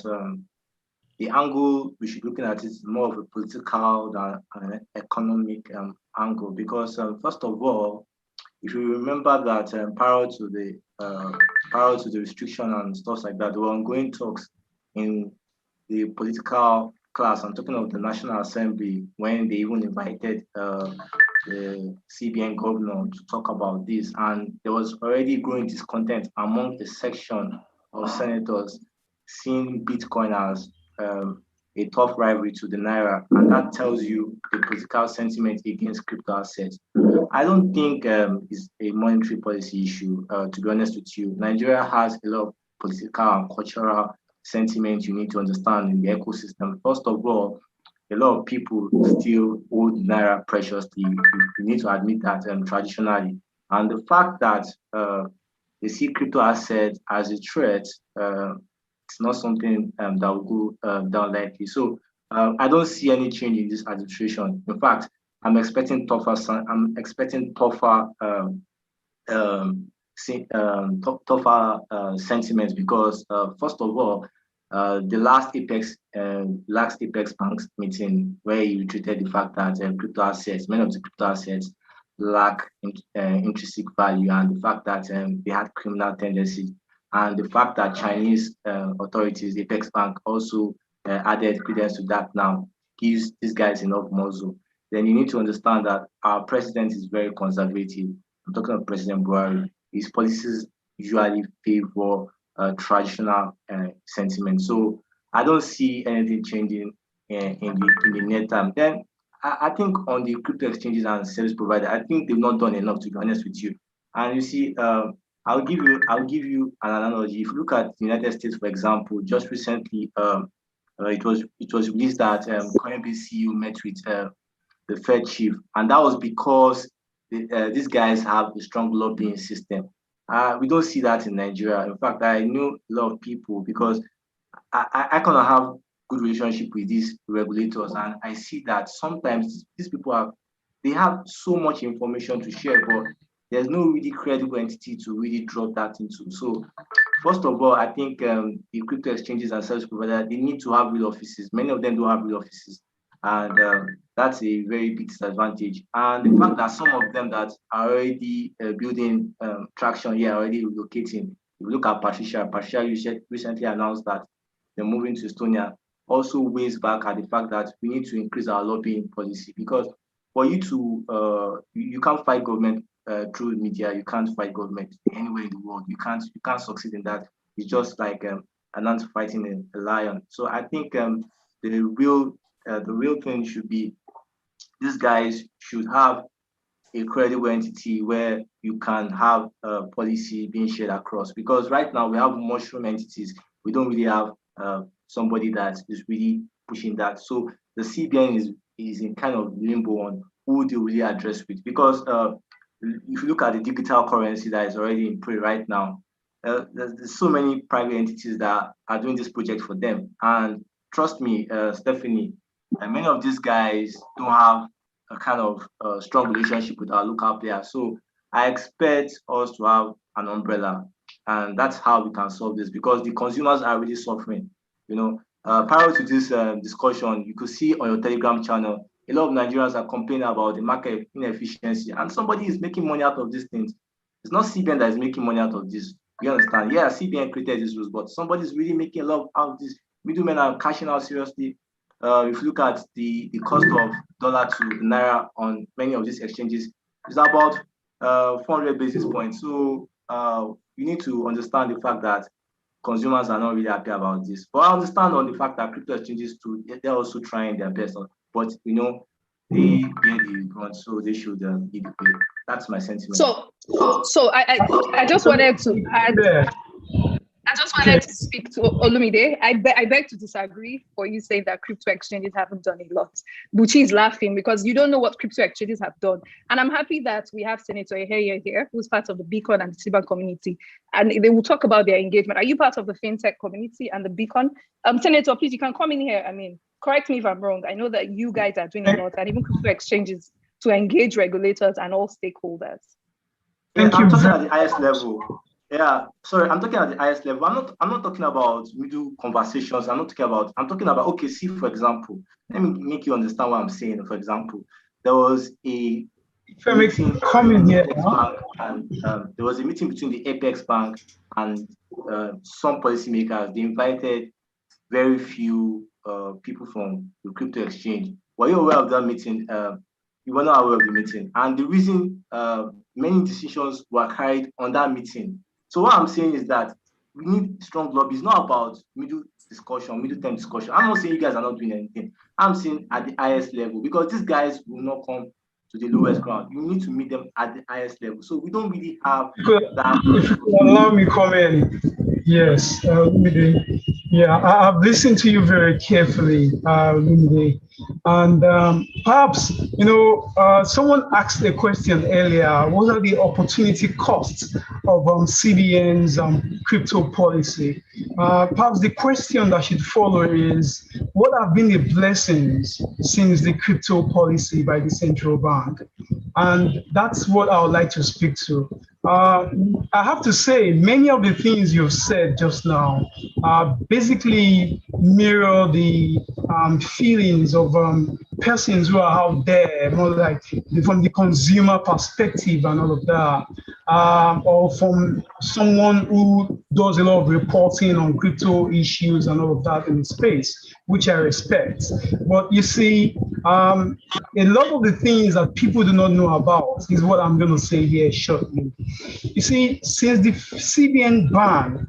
the angle we should be looking at is more of a political than an economic angle, because first of all, if you remember that prior to the restriction and stuff like that, there were ongoing talks in the political class. I'm talking of the National Assembly, when they even invited the CBN governor to talk about this, and there was already growing discontent among the section of senators seeing Bitcoin as a a tough rivalry to the Naira, and that tells you the political sentiment against crypto assets. I don't think it's a monetary policy issue, to be honest with you. Nigeria has a lot of political and cultural sentiment you need to understand in the ecosystem. First of all, a lot of people still hold Naira preciously. We need to admit that traditionally. And the fact that they see crypto assets as a threat, it's not something that will go down lightly. So I don't see any change in this administration. In fact, I'm expecting tougher sentiments because first of all, the last Apex Banks meeting where you treated the fact that crypto assets, many of the crypto assets lack intrinsic value, and the fact that they had criminal tendencies, and the fact that Chinese authorities, Apex Bank, also added credence to that now gives these guys enough muscle. Then you need to understand that our president is very conservative. I'm talking about President Buhari. His policies usually favor traditional sentiment. So I don't see anything changing in the near term. Then I think on the crypto exchanges and service provider, I think they've not done enough, to be honest with you. And you see, I'll give you an analogy. If you look at the United States, for example, just recently, it was released that Coinbase CEO met with the Fed chief, and that was because these guys have a strong lobbying system. We don't see that in Nigeria. In fact, I know a lot of people because I kind of have good relationship with these regulators, and I see that sometimes these people have so much information to share, but there's no really credible entity to really drop that into. So first of all, I think the crypto exchanges and service providers, they need to have real offices. Many of them don't have real offices, and that's a very big disadvantage. And the fact that some of them that are already building traction here, already relocating. If you look at Patricia recently announced that they're moving to Estonia, also weighs back at the fact that we need to increase our lobbying policy, because for you to you can't fight government through media, you can't fight government anywhere in the world. You can't succeed in that. It's just like an ant fighting a lion. So I think the real thing should be these guys should have a credible entity where you can have policy being shared across. Because right now we have mushroom entities. We don't really have somebody that is really pushing that. So the CBN is in kind of limbo on who they really address with. Because if you look at the digital currency that is already in play right now, there's so many private entities that are doing this project for them. And trust me, Stephanie, many of these guys don't have a kind of strong relationship with our local players. So I expect us to have an umbrella, and that's how we can solve this, because the consumers are really suffering. You know, prior to this discussion, you could see on your Telegram channel, a lot of Nigerians are complaining about the market inefficiency, and somebody is making money out of these things. It's not CBN that is making money out of this. You understand? Yeah, CBN created these rules, but somebody's really making a lot out of this. Middlemen are cashing out seriously. If you look at the cost of dollar to Naira on many of these exchanges, it's about 400 basis points. So you need to understand the fact that consumers are not really happy about this. But I understand on the fact that crypto exchanges too, they're also trying their best. But they bear the brunt, so they should lead the way. That's my sentiment. So I just wanted to add. I just wanted to speak to Olumide. I beg to disagree for you saying that crypto exchanges haven't done a lot. Buchi is laughing because you don't know what crypto exchanges have done. And I'm happy that we have Senator Eheye here, who's part of the Beacon and the Ciban community. And they will talk about their engagement. Are you part of the FinTech community and the Beacon? Senator, please, you can come in here. I mean, correct me if I'm wrong. I know that you guys are doing a lot, and even crypto exchanges to engage regulators and all stakeholders. I'm talking at the highest level. Yeah, sorry, I'm talking at the highest level. I'm not talking about middle conversations. I'm talking about, okay, see, for example, let me make you understand what I'm saying. For example, there was a meeting coming here, and there was a meeting between the Apex Bank and some policymakers. They invited very few people from the crypto exchange. Were you aware of that meeting? You were not aware of the meeting. And the reason many decisions were carried on that meeting. So what I'm saying is that we need strong lobby. It's not about middle discussion, middle term discussion. I'm not saying you guys are not doing anything. I'm saying at the highest level, because these guys will not come to the lowest ground. You need to meet them at the highest level. So we don't really have that. If you could allow me comment. Yes, Lumide. Yeah, I've listened to you very carefully, Lumide. And perhaps, someone asked a question earlier, what are the opportunity costs of CBN's crypto policy? Perhaps the question that should follow is, what have been the blessings since the crypto policy by the central bank? And that's what I would like to speak to. I have to say, many of the things you've said just now basically mirror the feelings of persons who are out there, more like from the consumer perspective and all of that, or from someone who does a lot of reporting on crypto issues and all of that in the space, which I respect. But you see, a lot of the things that people do not know about is what I'm going to say here shortly. You see, since the CBN ban,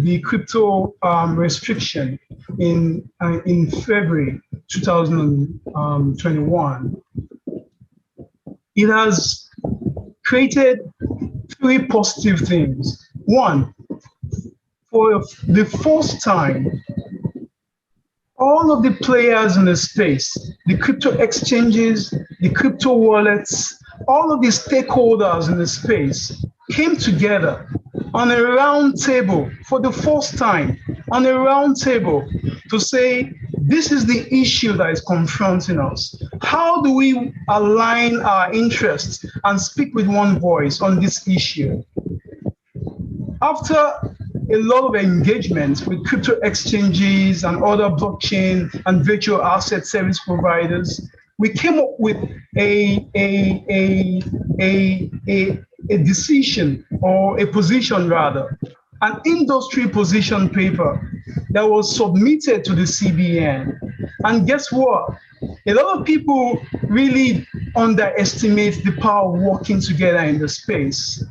the crypto restriction in February 2021, it has created three positive things. One, for the first time, all of the players in the space, the crypto exchanges, the crypto wallets, all of the stakeholders in the space came together on a round table for the first time, on a round table to say, this is the issue that is confronting us. How do we align our interests and speak with one voice on this issue? After a lot of engagement with crypto exchanges and other blockchain and virtual asset service providers, we came up with a decision, or a position rather, an industry position paper that was submitted to the CBN. And guess what? A lot of people really underestimate the power of working together in the space.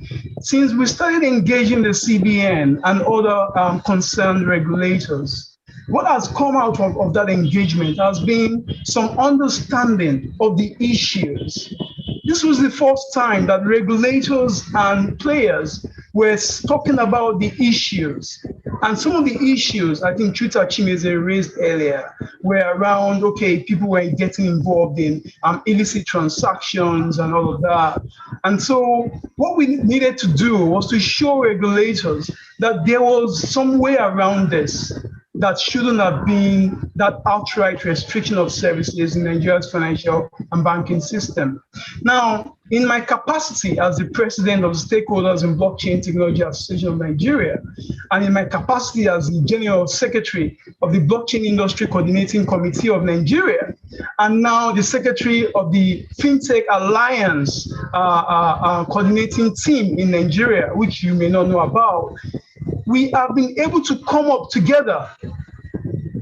Since we started engaging the CBN and other concerned regulators, what has come out of that engagement has been some understanding of the issues. This was the first time that regulators and players were talking about the issues. And some of the issues, I think Chuta Chimeze raised earlier, were around, okay, people were getting involved in illicit transactions and all of that. And so what we needed to do was to show regulators that there was some way around this, that shouldn't have been that outright restriction of services in Nigeria's financial and banking system. Now, in my capacity as the president of Stakeholders in Blockchain Technology Association of Nigeria, and in my capacity as the general secretary of the Blockchain Industry Coordinating Committee of Nigeria, and now the secretary of the FinTech Alliance coordinating team in Nigeria, which you may not know about, we have been able to come up together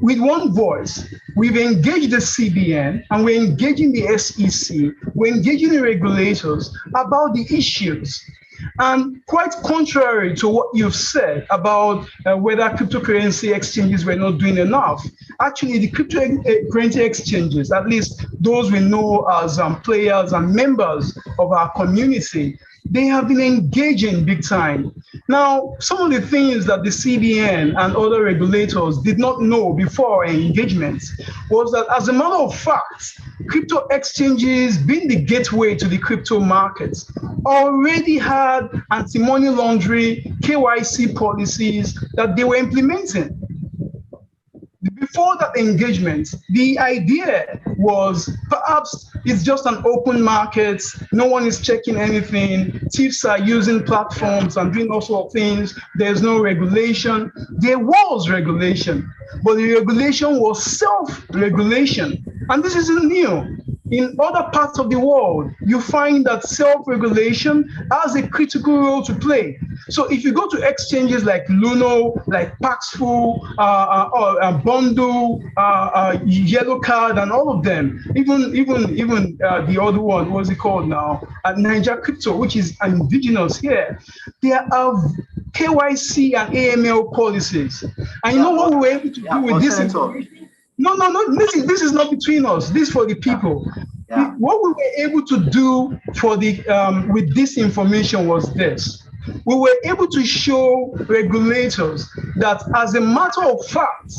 with one voice. We've engaged the CBN and we're engaging the SEC, we're engaging the regulators about the issues. And quite contrary to what you've said about whether cryptocurrency exchanges were not doing enough, actually the cryptocurrency exchanges, at least those we know as players and members of our community, they have been engaging big time. Now, some of the things that the CBN and other regulators did not know before our engagement was that, as a matter of fact, crypto exchanges, being the gateway to the crypto markets, already had anti-money laundering, KYC policies that they were implementing. Before that engagement, the idea was perhaps it's just an open market, no one is checking anything, thieves are using platforms and doing all sorts of things, there's no regulation. There was regulation, but the regulation was self-regulation. And this isn't new. In other parts of the world, you find that self-regulation has a critical role to play. So if you go to exchanges like Luno, like Paxful, Bundle, Yellow Card, and all of them, even the other one, what's it called now? Niger Crypto, which is indigenous here. There are KYC and AML policies. And you know what we were able to do with this information? No, this is not between us. This is for the people. Yeah. What we were able to do for the with this information was this. We were able to show regulators that, as a matter of fact,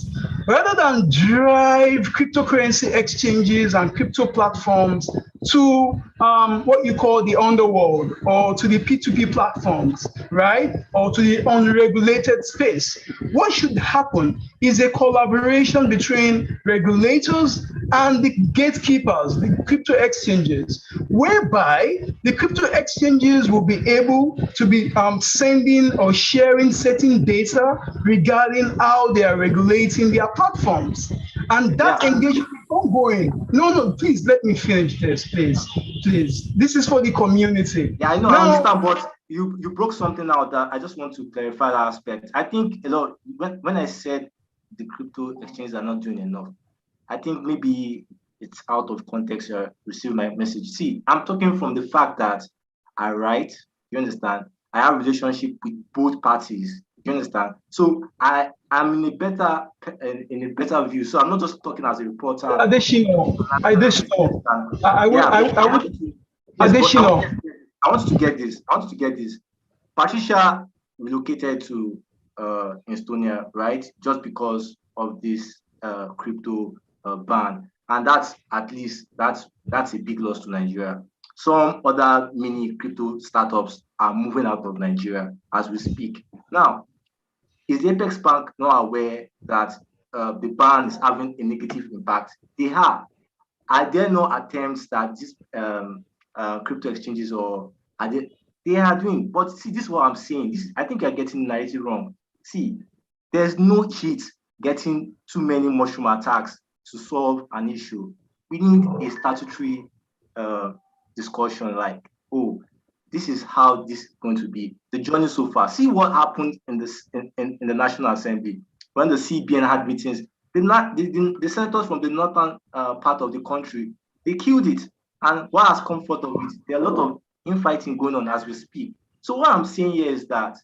rather than drive cryptocurrency exchanges and crypto platforms to what you call the underworld, or to the P2P platforms, right? Or to the unregulated space, what should happen is a collaboration between regulators and the gatekeepers, the crypto exchanges, whereby the crypto exchanges will be able to be sending or sharing certain data regarding how they are regulating their platforms. And that engagement is ongoing. No, please let me finish this, please. This is for the community. Yeah, I know, I understand, but you broke something out that I just want to clarify that aspect. I think when I said the crypto exchanges are not doing enough, I think maybe it's out of context. You receive my message. See, I'm talking from the fact that I write, you understand? I have a relationship with both parties. You understand? So I'm in a better view. So I'm not just talking as a reporter. Additional. I want to get this. Patricia relocated to Estonia, right? Just because of this crypto ban, and that's a big loss to Nigeria. Some other mini crypto startups are moving out of Nigeria as we speak. Now, is the Apex Bank not aware that the ban is having a negative impact? They are. Are there no attempts that these crypto exchanges they are doing? But see, this is what I'm saying. I think you're getting the narrative wrong. See, there's no heat getting too many mushroom attacks to solve an issue. We need a statutory discussion like, oh, this is how this is going to be. The journey so far. See what happened in the National Assembly when the CBN had meetings. The senators from the northern part of the country, they killed it. And what has come forth of it? There are a lot of infighting going on as we speak. So what I'm saying here is that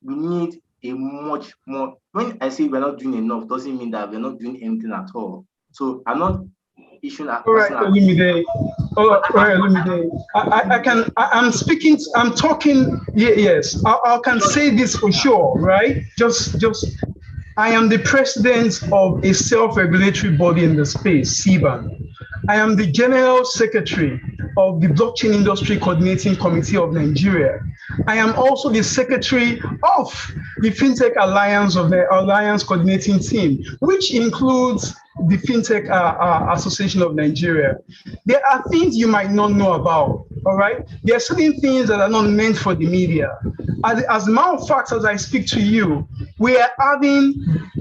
we need a much more. When I say we're not doing enough, doesn't mean that we're not doing anything at all. So I'm not issuing that. All right, Olumide. I'm talking. Yes, I can say this for sure, right? I am the president of a self-regulatory body in the space, CBAN. I am the general secretary of the Blockchain Industry Coordinating Committee of Nigeria. I am also the secretary of the FinTech Alliance of the Alliance Coordinating Team, which includes the FinTech Association of Nigeria. There are things you might not know about, all right? There are certain things that are not meant for the media. As a matter of fact, as I speak to you, we are having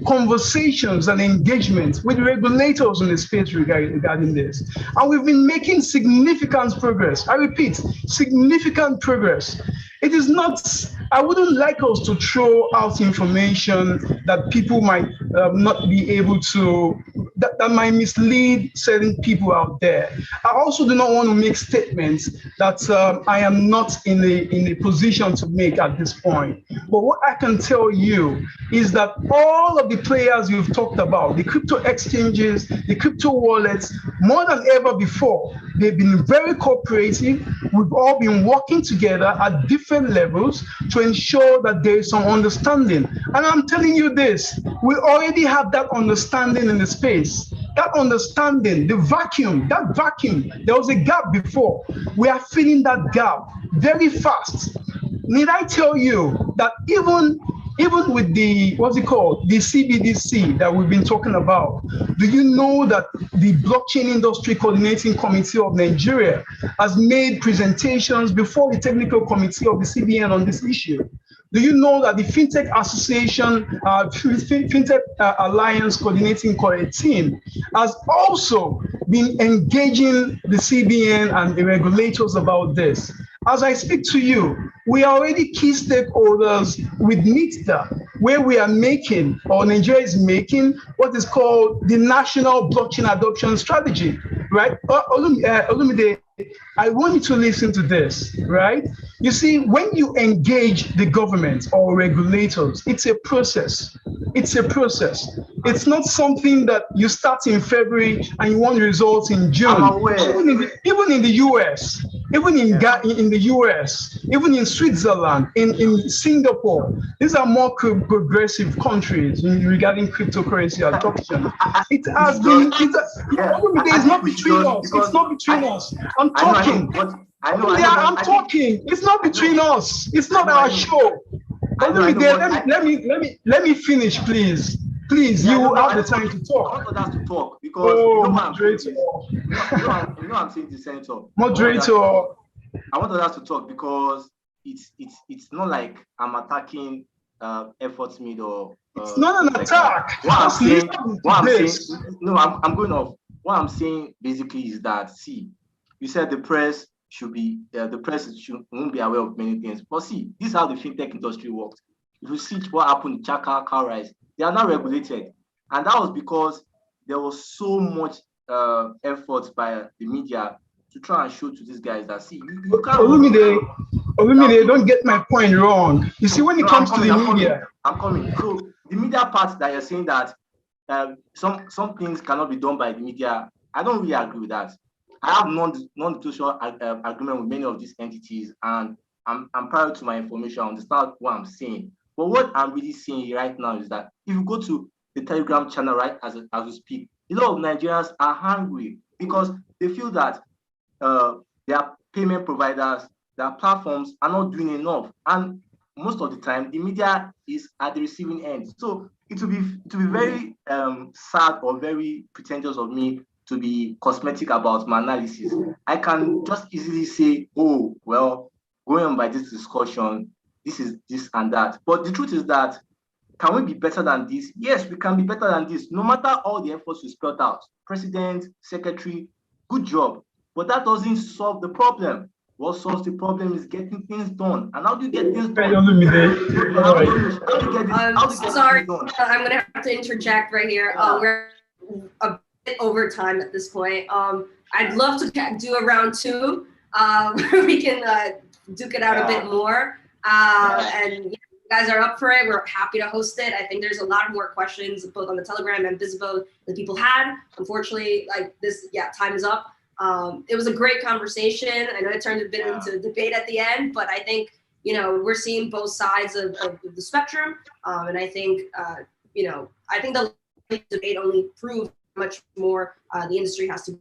conversations and engagements with regulators in the space regarding this. And we've been making significant progress. I repeat, significant progress. It is not, I wouldn't like us to throw out information that people might not be able to, that might mislead certain people out there. I also do not want to make statements that I am not in a position to make at this point. But what I can tell you is that all of the players you've talked about, the crypto exchanges, the crypto wallets, more than ever before, they've been very cooperative. We've all been working together at different levels to ensure that there is some understanding. And I'm telling you this, we already have that understanding in the space. That understanding, the vacuum, there was a gap before. We are filling that gap very fast. Need I tell you that even with the, what's it called, the CBDC that we've been talking about, do you know that the Blockchain Industry Coordinating Committee of Nigeria has made presentations before the technical committee of the CBN on this issue? Do you know that the FinTech Association, FinTech Alliance Coordinating Team has also been engaging the CBN and the regulators about this? As I speak to you, we are already key stakeholders with NITDA, where we are making, or Nigeria is making, what is called the National Blockchain Adoption Strategy, right? Olumide, I want you to listen to this, right? You see, when you engage the government or regulators, it's a process. It's a process. It's not something that you start in February and you want results in June. I'm aware. Even in the US, even in the US, even in Switzerland, in Singapore, these are more progressive countries regarding cryptocurrency adoption. It has been, it's not between us. It's not between us. I'm talking. I'm talking. It's not between us. It's not our show. But let me finish, please. Please, you have the time to talk. I want others to talk because moderator. I'm saying the center. Moderator. I want others to talk because it's not like I'm attacking efforts made or it's not an attack. I'm going off. What I'm saying basically is that, see, you said the press should be won't be aware of many things. But see, this is how the fintech industry works. If you see what happened to Chaka, Cowrise, they are not regulated. And that was because there was so much effort by the media to try and show to these guys that, see, you can't. Olumide, don't get my point wrong. You see, when it comes to the media. I'm coming. So the media part that you're saying that some things cannot be done by the media, I don't really agree with that. I have non-disclosure agreement with many of these entities, and I'm prior to my information. I understand what I'm saying. But what I'm really saying right now is that if you go to the Telegram channel right as we speak, a lot of Nigerians are hungry because they feel that their payment providers, their platforms are not doing enough, and most of the time the media is at the receiving end. So it will be very sad or very pretentious of me to be cosmetic about my analysis. I can just easily say, oh, well, going on by this discussion, this is this and that. But the truth is that, can we be better than this? Yes, we can be better than this, no matter all the efforts you spelled out. President, secretary, good job. But that doesn't solve the problem. What solves the problem is getting things done. And how do you get things done? Sorry, I'm going to have to interject right here. We're a bit over time at this point. I'd love to do a round two where we can duke it out a bit more. And you guys are up for it. We're happy to host it. I think there's a lot more questions both on the Telegram and Visible that people had. Unfortunately, time is up. It was a great conversation. I know it turned a bit into debate at the end, but I think, we're seeing both sides of the spectrum. And I think, I think the debate only proves how much more the industry has to,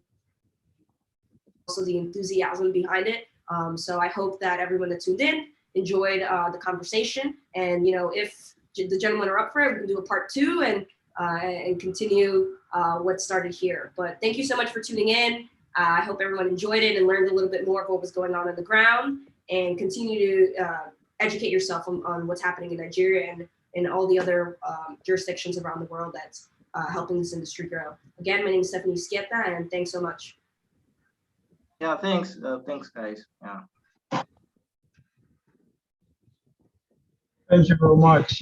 also the enthusiasm behind it. So I hope that everyone that tuned in enjoyed the conversation. And, if the gentlemen are up for it, we can do a part 2 and continue what started here. But thank you so much for tuning in. I hope everyone enjoyed it and learned a little bit more of what was going on the ground, and continue to educate yourself on what's happening in Nigeria and in all the other jurisdictions around the world that's helping this industry grow. Again, my name is Stephanie Schietta, and thanks so much. Yeah, thanks. Thanks, guys. Yeah. Thank you very much.